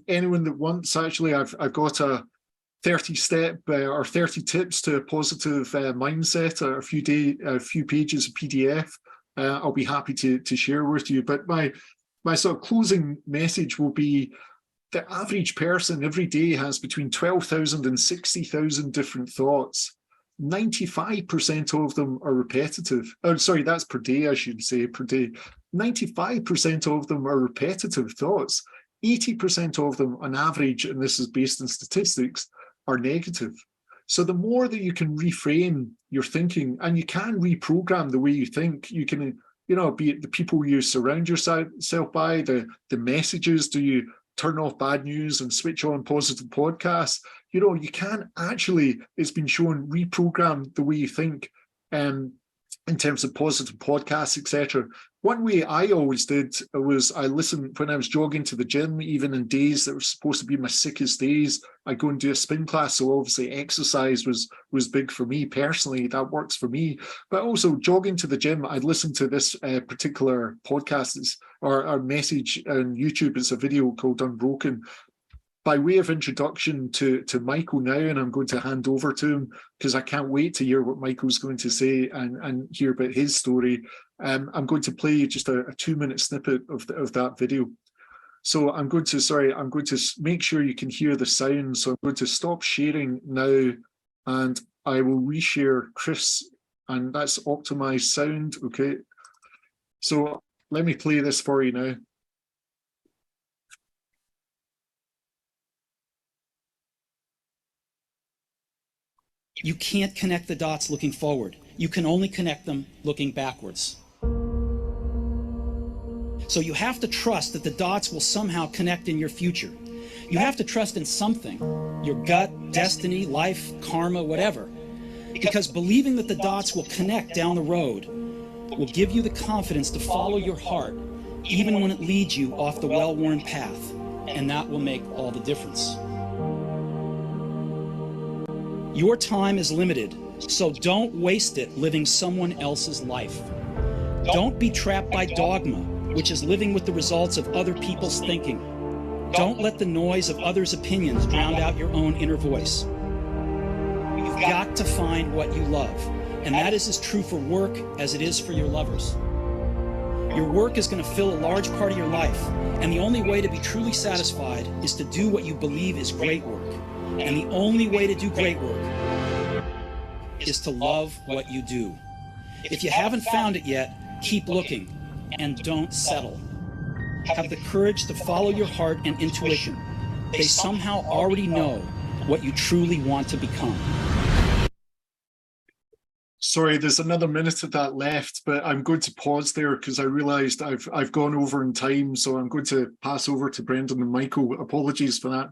Anyone that wants, actually, I've got a 30-step or 30 tips to a positive mindset, a few pages of PDF. I'll be happy to share with you. But my sort of closing message will be: the average person every day has between 12,000 and 60,000 different thoughts. 95% of them are repetitive. Oh, sorry, that's per day, I should say, per day. 95% of them are repetitive thoughts. 80% of them, on average, and this is based on statistics, are negative. So the more that you can reframe your thinking, and you can reprogram the way you think, you can, be it the people you surround yourself by, the messages, do you turn off bad news and switch on positive podcasts? You can actually, it's been shown, reprogram the way you think in terms of positive podcasts, etc. One way I always did was I listened when I was jogging to the gym, even in days that were supposed to be my sickest days. I'd go and do a spin class. So obviously exercise was big for me personally. That works for me. But also jogging to the gym, I'd listen to this particular podcast or message on YouTube. It's a video called Unbroken. By way of introduction to Michael now, and I'm going to hand over to him because I can't wait to hear what Michael's going to say and hear about his story. I'm going to play just a 2-minute snippet of that video. So I'm going to make sure you can hear the sound. So I'm going to stop sharing now, and I will reshare Chris, and that's optimized sound. Okay. So let me play this for you now. You can't connect the dots looking forward. You can only connect them looking backwards. So you have to trust that the dots will somehow connect in your future. You have to trust in something, your gut, destiny, life, karma, whatever. Because believing that the dots will connect down the road will give you the confidence to follow your heart, even when it leads you off the well-worn path. And that will make all the difference. Your time is limited, so don't waste it living someone else's life. Don't be trapped by dogma, which is living with the results of other people's thinking. Don't let the noise of others' opinions drown out your own inner voice. You've got to find what you love, and that is as true for work as it is for your lovers. Your work is going to fill a large part of your life, and the only way to be truly satisfied is to do what you believe is great work. And the only way to do great work is to love what you do. If you haven't found it yet, keep looking and don't settle. Have the courage to follow your heart and intuition. They somehow already know what you truly want to become. Sorry, there's another minute of that left, but I'm going to pause there because I realised I've gone over in time, so I'm going to pass over to Brendan and Michael. Apologies for that.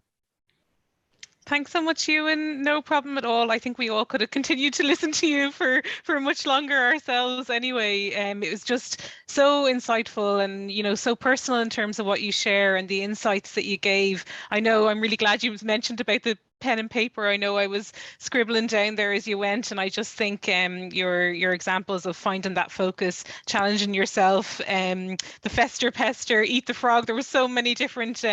Thanks so much, Ewan. No problem at all. I think we all could have continued to listen to you for much longer ourselves anyway. It was just so insightful and, so personal in terms of what you share and the insights that you gave. I know I'm really glad you mentioned about the pen and paper. I know I was scribbling down there as you went, and I just think your examples of finding that focus, challenging yourself, the fester pester, eat the frog. There were so many different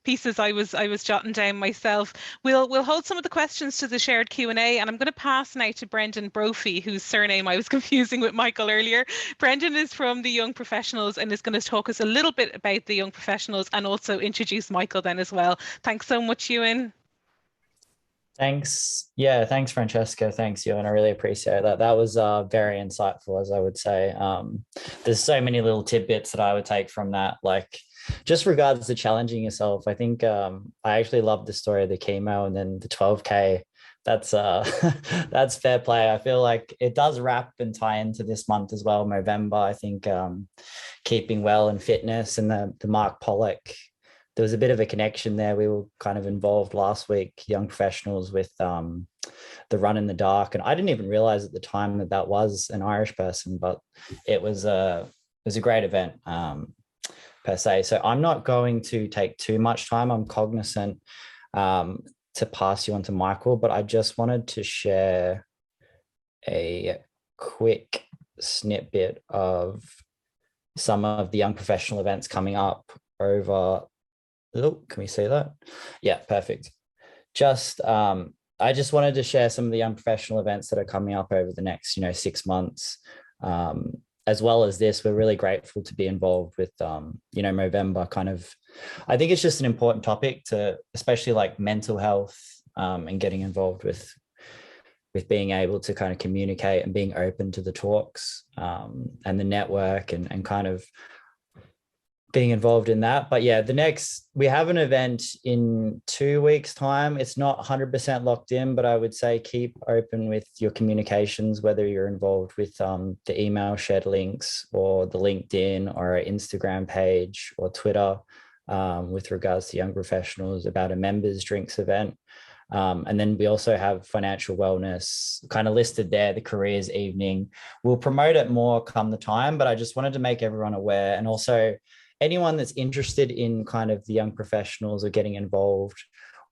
pieces I was jotting down myself. We'll hold some of the questions to the shared Q&A, and I'm going to pass now to Brendan Brophy, whose surname I was confusing with Michael earlier. Brendan is from the Young Professionals and is going to talk us a little bit about the Young Professionals and also introduce Michael then as well. Thanks so much, Ewan. Thanks. Yeah, thanks, Francesca. Thanks, Ewan. I really appreciate that. That was very insightful, as I would say. There's so many little tidbits that I would take from that, like just regards to challenging yourself. I think I actually love the story of the chemo and then the 12K. That's that's fair play. I feel like it does wrap and tie into this month as well, Movember. I think keeping well and fitness and the Mark Pollock, there was a bit of a connection there. We were kind of involved last week, Young Professionals, with the Run in the Dark. And I didn't even realize at the time that that was an Irish person, but it was a great event per se. So I'm not going to take too much time. I'm cognizant to pass you on to Michael, but I just wanted to share a quick snippet of some of the Young Professional events coming up over. Oh, can we see that? Yeah, perfect. Just I just wanted to share some of the Young Professional events that are coming up over the next 6 months. As well as this, we're really grateful to be involved with Movember. Kind of, I think it's just an important topic to, especially like mental health, and getting involved with being able to kind of communicate and being open to the talks, and the network and kind of being involved in that. But yeah, we have an event in 2 weeks' time. It's not 100% locked in, but I would say keep open with your communications, whether you're involved with the email shared links or the LinkedIn or our Instagram page or Twitter, with regards to Young Professionals, about a members drinks event. And then we also have financial wellness kind of listed there, the careers evening. We'll promote it more come the time, but I just wanted to make everyone aware. And also anyone that's interested in kind of the Young Professionals or getting involved,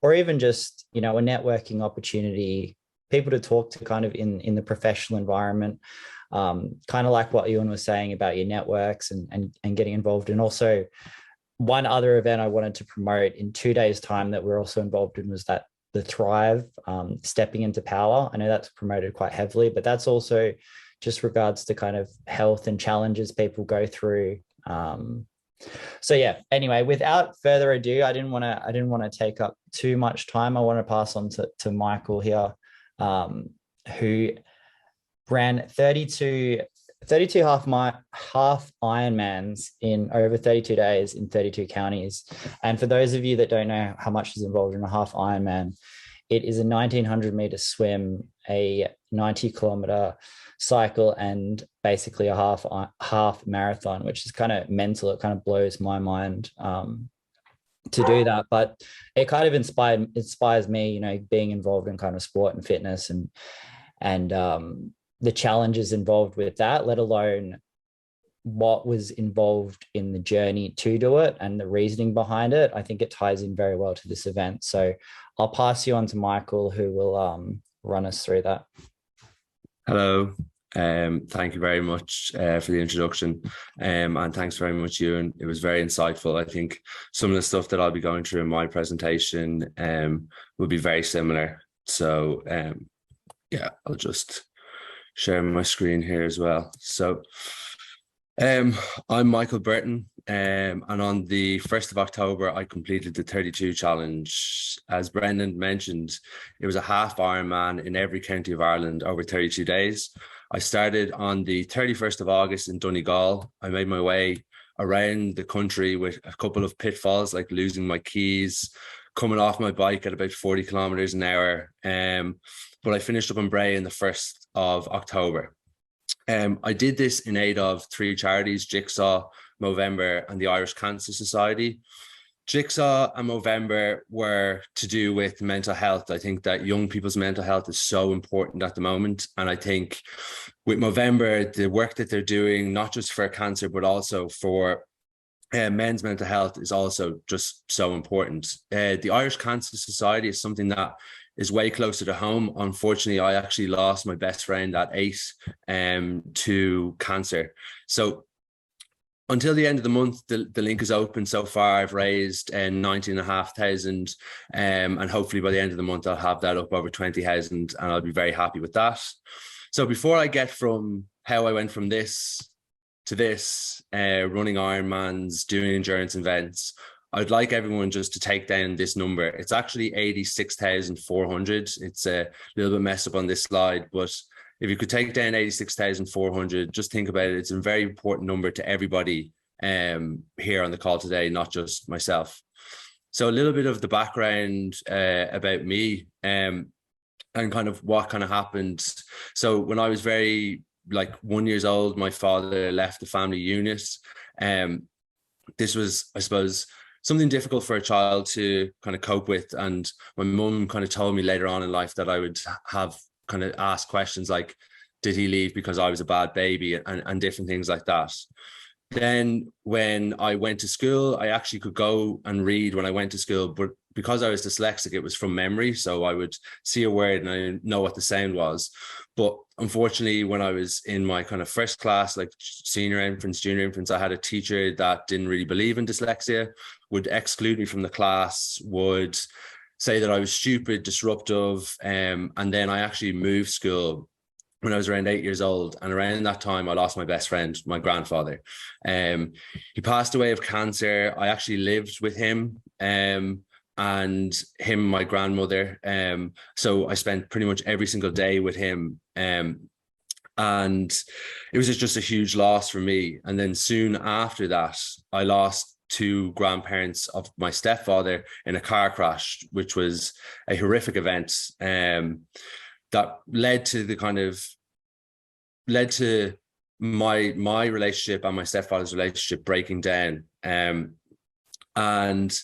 or even just, a networking opportunity, people to talk to kind of in the professional environment, kind of like what Ewan was saying about your networks and getting involved. And also one other event I wanted to promote in 2 days' time that we're also involved in was that the Thrive, Stepping into Power. I know that's promoted quite heavily, but that's also just regards to kind of health and challenges people go through. So yeah, anyway, without further ado, I didn't want to take up too much time. I want to pass on to Michael here, who ran 32 half Ironmans in over 32 days in 32 counties. And for those of you that don't know how much is involved in a half Ironman, it is a 1900 meter swim, a 90 kilometer cycle, and basically a half marathon, which is kind of mental. It kind of blows my mind to do that, but it kind of inspires me, being involved in kind of sport and fitness and the challenges involved with that, let alone what was involved in the journey to do it and the reasoning behind it. I think it ties in very well to this event. So I'll pass you on to Michael, who will run us through that. Hello. Thank you very much for the introduction, and thanks very much, Ewan. It was very insightful. I think some of the stuff that I'll be going through in my presentation will be very similar. So yeah, I'll just share my screen here as well. So I'm Michael Burton, and on the 1st of October, I completed the 32 challenge. As Brendan mentioned, it was a half Ironman in every county of Ireland over 32 days. I started on the 31st of August in Donegal. I made my way around the country with a couple of pitfalls, like losing my keys, coming off my bike at about 40 kilometers an hour. But I finished up in Bray on the 1st of October. I did this in aid of 3 charities, Jigsaw, Movember, and the Irish Cancer Society. Jigsaw and Movember were to do with mental health. I think that young people's mental health is so important at the moment. And I think with Movember, the work that they're doing, not just for cancer, but also for men's mental health is also just so important. The Irish Cancer Society is something that is way closer to home. Unfortunately, I actually lost my best friend at 8 to cancer. So until the end of the month, the link is open. So far, I've raised 19,500, and hopefully by the end of the month, I'll have that up over 20,000, and I'll be very happy with that. So before I get from how I went from this to this, running Ironmans, doing endurance events, I'd like everyone just to take down this number. It's actually 86,400. It's a little bit messed up on this slide, but if you could take down 86,400, just think about it. It's a very important number to everybody here on the call today, not just myself. So a little bit of the background about me and kind of what kind of happened. So when I was very 1 year old, my father left the family unit. This was, I suppose, something difficult for a child to kind of cope with. And my mum kind of told me later on in life that I would have kind of ask questions like, did he leave because I was a bad baby, and different things like that. Then when I went to school, I actually could go and read when I went to school, but because I was dyslexic, it was from memory. So I would see a word and I know what the sound was. But unfortunately, when I was in my kind of first class, like senior infants, junior infants, I had a teacher that didn't really believe in dyslexia, would exclude me from the class, would say that I was stupid, disruptive. And then I actually moved school when I was around 8 years old. And around that time, I lost my best friend, my grandfather. He passed away of cancer. I actually lived with him and him, my grandmother. So I spent pretty much every single day with him. And it was just a huge loss for me. And then soon after that, I lost 2 grandparents of my stepfather in a car crash, which was a horrific event that led to my relationship and my stepfather's relationship breaking down. And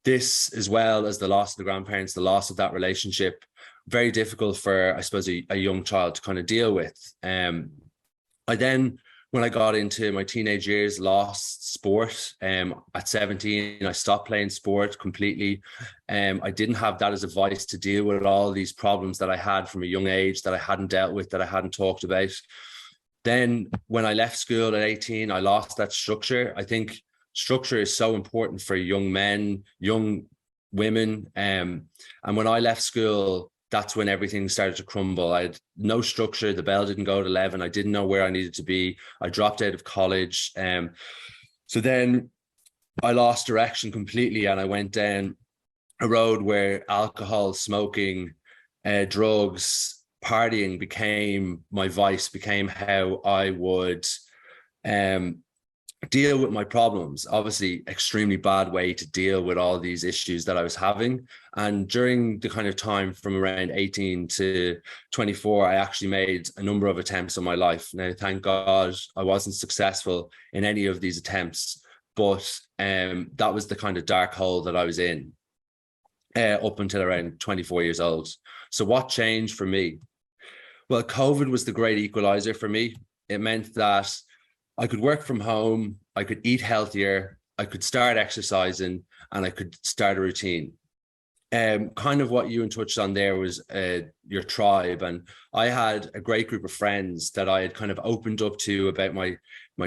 this, as well as the loss of the grandparents, the loss of that relationship, very difficult for, I suppose, a young child to kind of deal with. I then, when I got into my teenage years, lost sport. At 17, I stopped playing sport completely. I didn't have that as a vice to deal with all these problems that I had from a young age that I hadn't dealt with, that I hadn't talked about. Then when I left school at 18, I lost that structure. I think structure is so important for young men, young women. And when I left school, that's when everything started to crumble. I had no structure. The bell didn't go at 11. I didn't know where I needed to be. I dropped out of college. So then I lost direction completely, and I went down a road where alcohol, smoking, drugs, partying became my vice, became how I would deal with my problems. Obviously, extremely bad way to deal with all these issues that I was having. And during the kind of time from around 18 to 24, I actually made a number of attempts on my life. Now, thank God I wasn't successful in any of these attempts, but that was the kind of dark hole that I was in up until around 24 years old. So what changed for me? Well, COVID was the great equalizer for me. It meant that I could work from home, I could eat healthier, I could start exercising, and I could start a routine. Kind of what Ewan touched on there was your tribe. And I had a great group of friends that I had kind of opened up to about my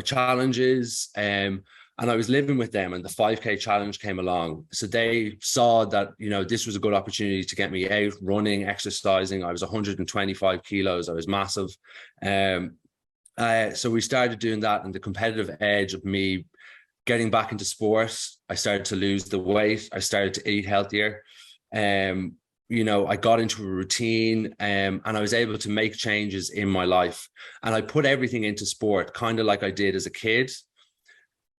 challenges. And I was living with them, and the 5K challenge came along. So they saw that, this was a good opportunity to get me out running, exercising. I was 125 kilos. I was massive. So we started doing that, and the competitive edge of me getting back into sport, I started to lose the weight. I started to eat healthier. I got into a routine, and I was able to make changes in my life. And I put everything into sport, kind of like I did as a kid.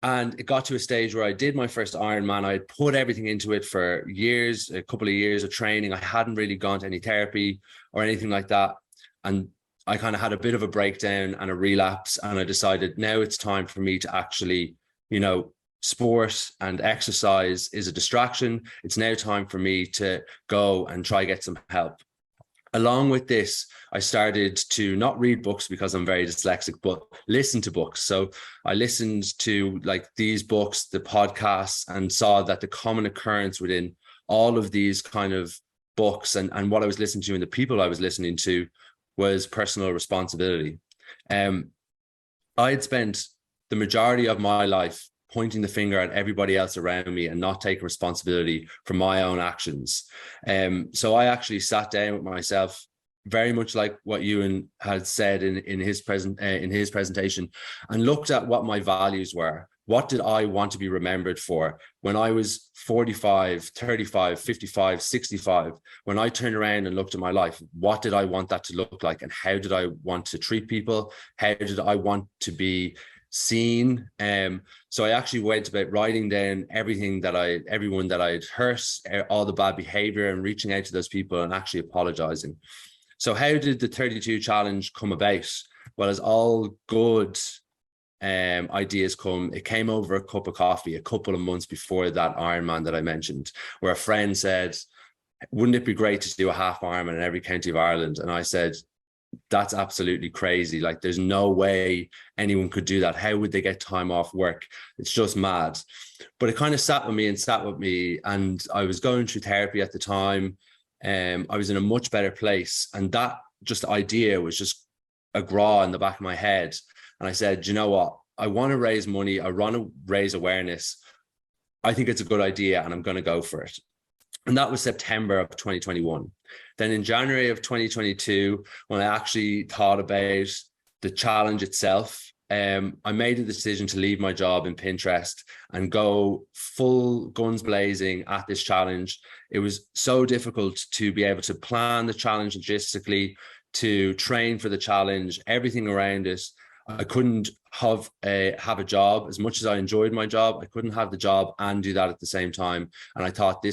And it got to a stage where I did my first Ironman. I had put everything into it for years, a couple of years of training. I hadn't really gone to any therapy or anything like that. And I kind of had a bit of a breakdown and a relapse. And I decided now it's time for me to actually, sport and exercise is a distraction. It's now time for me to go and try get some help. Along with this, I started to not read books because I'm very dyslexic, but listen to books. So I listened to like these books, the podcasts, and saw that the common occurrence within all of these kind of books and what I was listening to and the people I was listening to was personal responsibility. I had spent the majority of my life pointing the finger at everybody else around me and not taking responsibility for my own actions. So I actually sat down with myself, very much like what Ewan had said in his presentation, and looked at what my values were. What did I want to be remembered for when I was 45, 35, 55, 65? When I turned around and looked at my life, what did I want that to look like? And how did I want to treat people? How did I want to be seen? So I actually went about writing down everyone that I'd hurt, all the bad behavior, and reaching out to those people and actually apologizing. So how did the 32 challenge come about? Well, as all good ideas come, it came over a cup of coffee a couple of months before that Ironman that I mentioned, where a friend said, wouldn't it be great to do a half Ironman in every county of Ireland? And I said, that's absolutely crazy. Like, there's no way anyone could do that. How would they get time off work? It's just mad. But it kind of sat with me, and I was going through therapy at the time. I was in a much better place, and that just idea was just a graw in the back of my head. And I said, you know what? I want to raise money. I want to raise awareness. I think it's a good idea, and I'm going to go for it. And that was September of 2021. Then in January of 2022, when I actually thought about the challenge itself, I made a decision to leave my job in Pinterest and go full guns blazing at this challenge. It was so difficult to be able to plan the challenge logistically, to train for the challenge, everything around it. I couldn't have a job. As much as I enjoyed my job, I couldn't have the job and do that at the same time. And I thought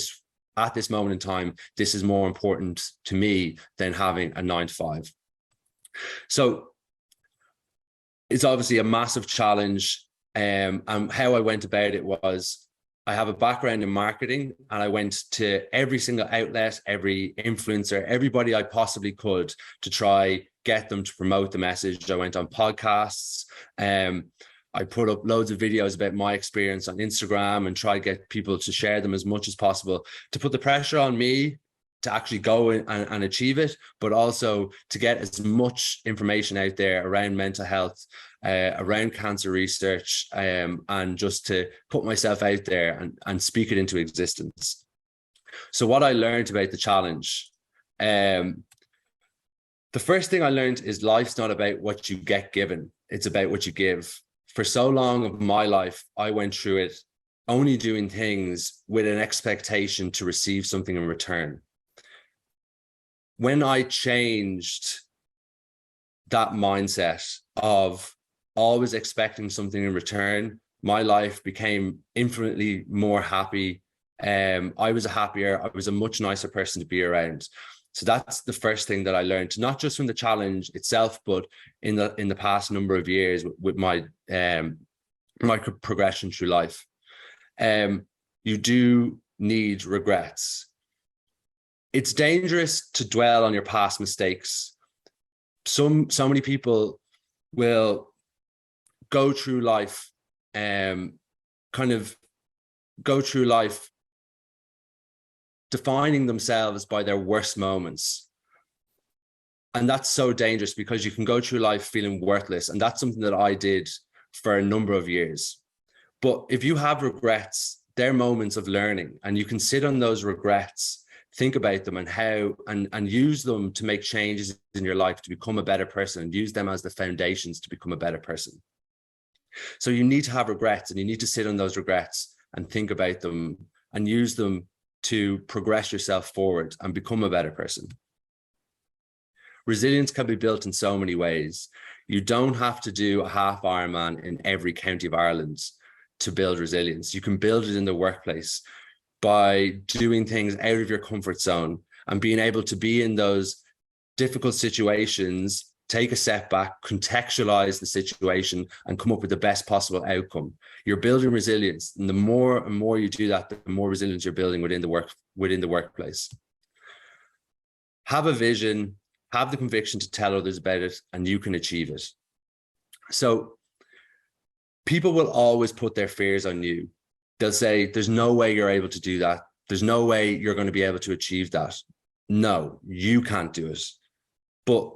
at this moment in time, this is more important to me than having a 9-to-5. So it's obviously a massive challenge. And how I went about it was, I have a background in marketing, and I went to every single outlet, every influencer, everybody I possibly could to try get them to promote the message. I went on podcasts. I put up loads of videos about my experience on Instagram and try to get people to share them as much as possible, to put the pressure on me to actually go and achieve it, but also to get as much information out there around mental health, around cancer research, and just to put myself out there and speak it into existence. So what I learned about the challenge, the first thing I learned is life's not about what you get given, it's about what you give. For so long of my life, I went through it only doing things with an expectation to receive something in return. When I changed that mindset of always expecting something in return, my life became infinitely more happy. I was a much nicer person to be around. So that's the first thing that I learned, not just from the challenge itself, but in the past number of years with my my progression through life. You do need regrets. It's dangerous to dwell on your past mistakes. So many people will go through life, defining themselves by their worst moments. And that's so dangerous, because you can go through life feeling worthless. And that's something that I did for a number of years. But if you have regrets, they're moments of learning, and you can sit on those regrets, think about them and use them to make changes in your life to become a better person, and use them as the foundations to become a better person. So you need to have regrets, and you need to sit on those regrets and think about them and use them to progress yourself forward and become a better person. Resilience can be built in so many ways. You don't have to do a half Ironman in every county of Ireland to build resilience. You can build it in the workplace by doing things out of your comfort zone and being able to be in those difficult situations, take a step back, contextualize the situation, and come up with the best possible outcome. You're building resilience, and the more and more you do that, the more resilience you're building within the workplace. Have a vision, have the conviction to tell others about it, and you can achieve it. So people will always put their fears on you. They'll say, there's no way you're able to do that. There's no way you're going to be able to achieve that. No, you can't do it. But,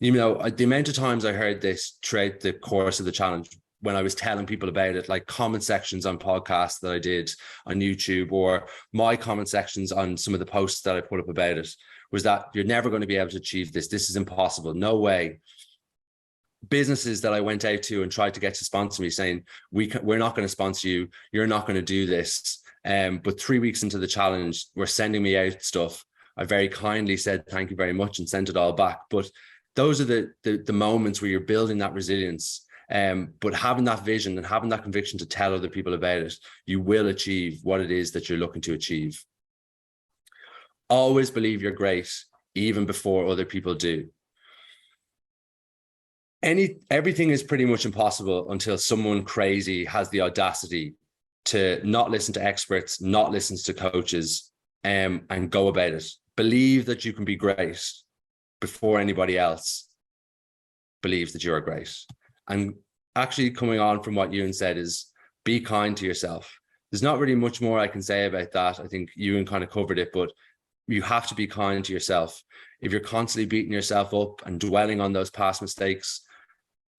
you know, the amount of times I heard this throughout the course of the challenge, when I was telling people about it, like comment sections on podcasts that I did on YouTube, or my comment sections on some of the posts that I put up about it, was that you're never going to be able to achieve this. This is impossible. No way. Businesses that I went out to and tried to get to sponsor me saying, we're not going to sponsor you. You're not going to do this. But 3 weeks into the challenge, were sending me out stuff. I very kindly said, thank you very much, and sent it all back. But those are the moments where you're building that resilience. But having that vision and having that conviction to tell other people about it, you will achieve what it is that you're looking to achieve. Always believe you're great, even before other people do. Everything is pretty much impossible until someone crazy has the audacity to not listen to experts, not listen to coaches, and go about it. Believe that you can be great before anybody else believes that you are great. And actually, coming on from what Ewan said, is be kind to yourself. There's not really much more I can say about that. I think Ewan kind of covered it, but you have to be kind to yourself. If you're constantly beating yourself up and dwelling on those past mistakes,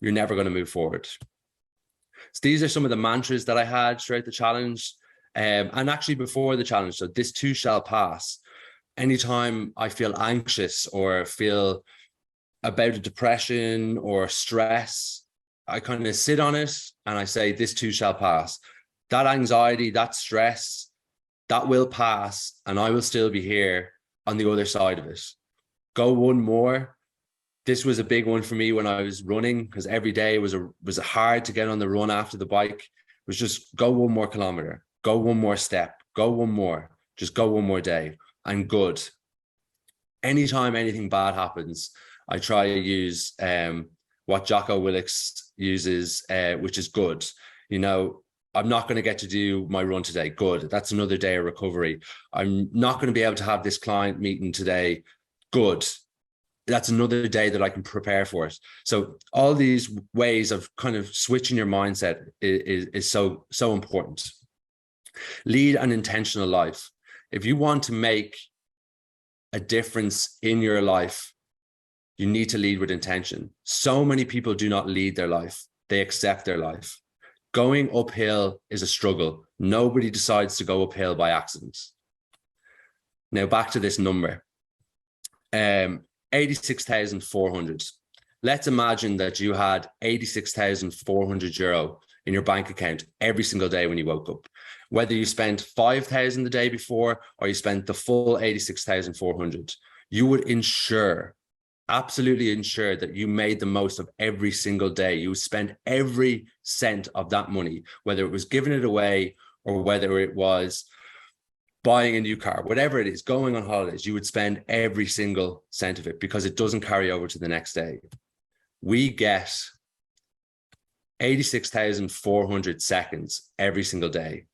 you're never going to move forward. So these are some of the mantras that I had throughout the challenge, and actually before the challenge. So this too shall pass. Anytime I feel anxious or feel about a depression or stress, I kind of sit on it and I say, this too shall pass. That anxiety, that stress, that will pass, and I will still be here on the other side of it. Go one more. This was a big one for me when I was running, because every day was hard to get on the run after the bike. It was just go one more kilometer, go one more step, go one more, just go one more day, and good. Anytime anything bad happens, I try to use what Jocko Willink uses, which is good. You know, I'm not going to get to do my run today. Good. That's another day of recovery. I'm not going to be able to have this client meeting today. Good. That's another day that I can prepare for it. So all these ways of kind of switching your mindset is so important. Lead an intentional life. If you want to make a difference in your life, you need to lead with intention. So many people do not lead their life. They accept their life. Going uphill is a struggle. Nobody decides to go uphill by accident. Now back to this number. 86,400. Let's imagine that you had 86,400 euro in your bank account every single day when you woke up. Whether you spent 5,000 the day before or you spent the full 86,400, you would absolutely ensure that you made the most of every single day. You would spend every cent of that money, whether it was giving it away or whether it was buying a new car, whatever it is, going on holidays, you would spend every single cent of it, because it doesn't carry over to the next day. We get 86,400 seconds every single day.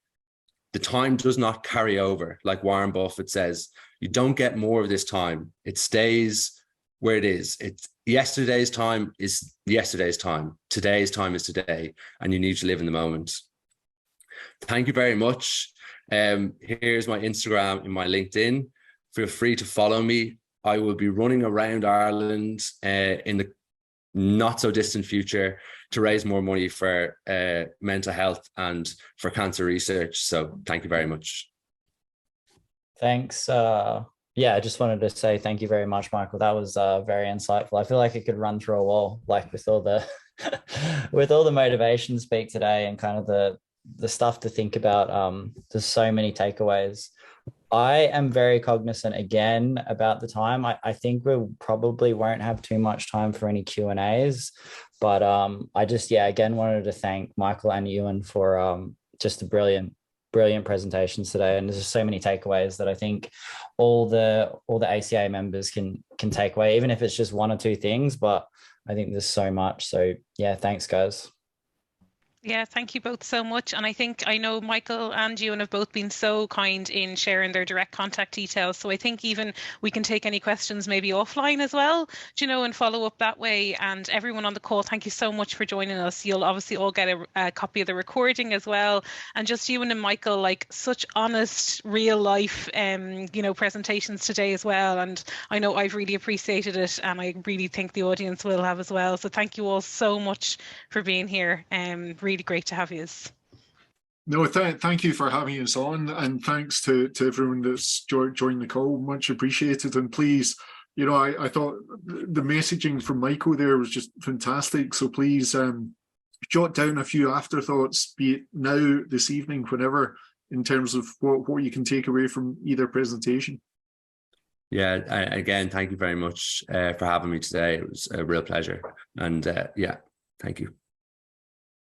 The time does not carry over. Like Warren Buffett says, you don't get more of this time. It stays where it is. It's yesterday's time is yesterday's time. Today's time is today, and you need to live in the moment. Thank you very much. Here's my Instagram and my LinkedIn. Feel free to follow me. I will be running around Ireland in the not so distant future to raise more money for mental health and for cancer research. So thank you very much. Thanks. Yeah, I just wanted to say thank you very much, Michael. That was very insightful. I feel like it could run through a wall, like with all the with all the motivation speak today and kind of the stuff to think about. There's so many takeaways. I am very cognizant again about the time. I think we probably won't have too much time for any Q&As, but I just, again, wanted to thank Michael and Ewan for just the brilliant presentations today. And there's just so many takeaways that I think all the ACA members can take away, even if it's just one or two things, but I think there's so much. So yeah, thanks guys. Yeah, thank you both so much. And I know Michael and Ewan have both been so kind in sharing their direct contact details. So I think even we can take any questions maybe offline as well, and follow up that way. And everyone on the call, thank you so much for joining us. You'll obviously all get a copy of the recording as well. And just Ewan and Michael, like such honest, real life, presentations today as well. And I know I've really appreciated it, and I really think the audience will have as well. So thank you all so much for being here. Really great to have you. No, thank you for having us on, and thanks to everyone that's joined the call. Much appreciated. And please, I thought the messaging from Michael there was just fantastic. So please jot down a few afterthoughts, be it now, this evening, whenever, in terms of what you can take away from either presentation. Yeah, again, thank you very much for having me today. It was a real pleasure. And yeah, thank you.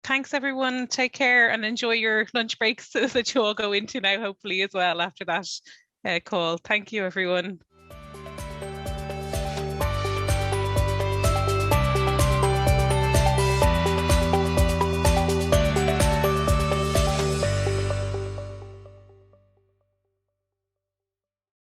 Thanks, everyone. Take care and enjoy your lunch breaks that you all go into now, hopefully, as well, after that call. Thank you, everyone.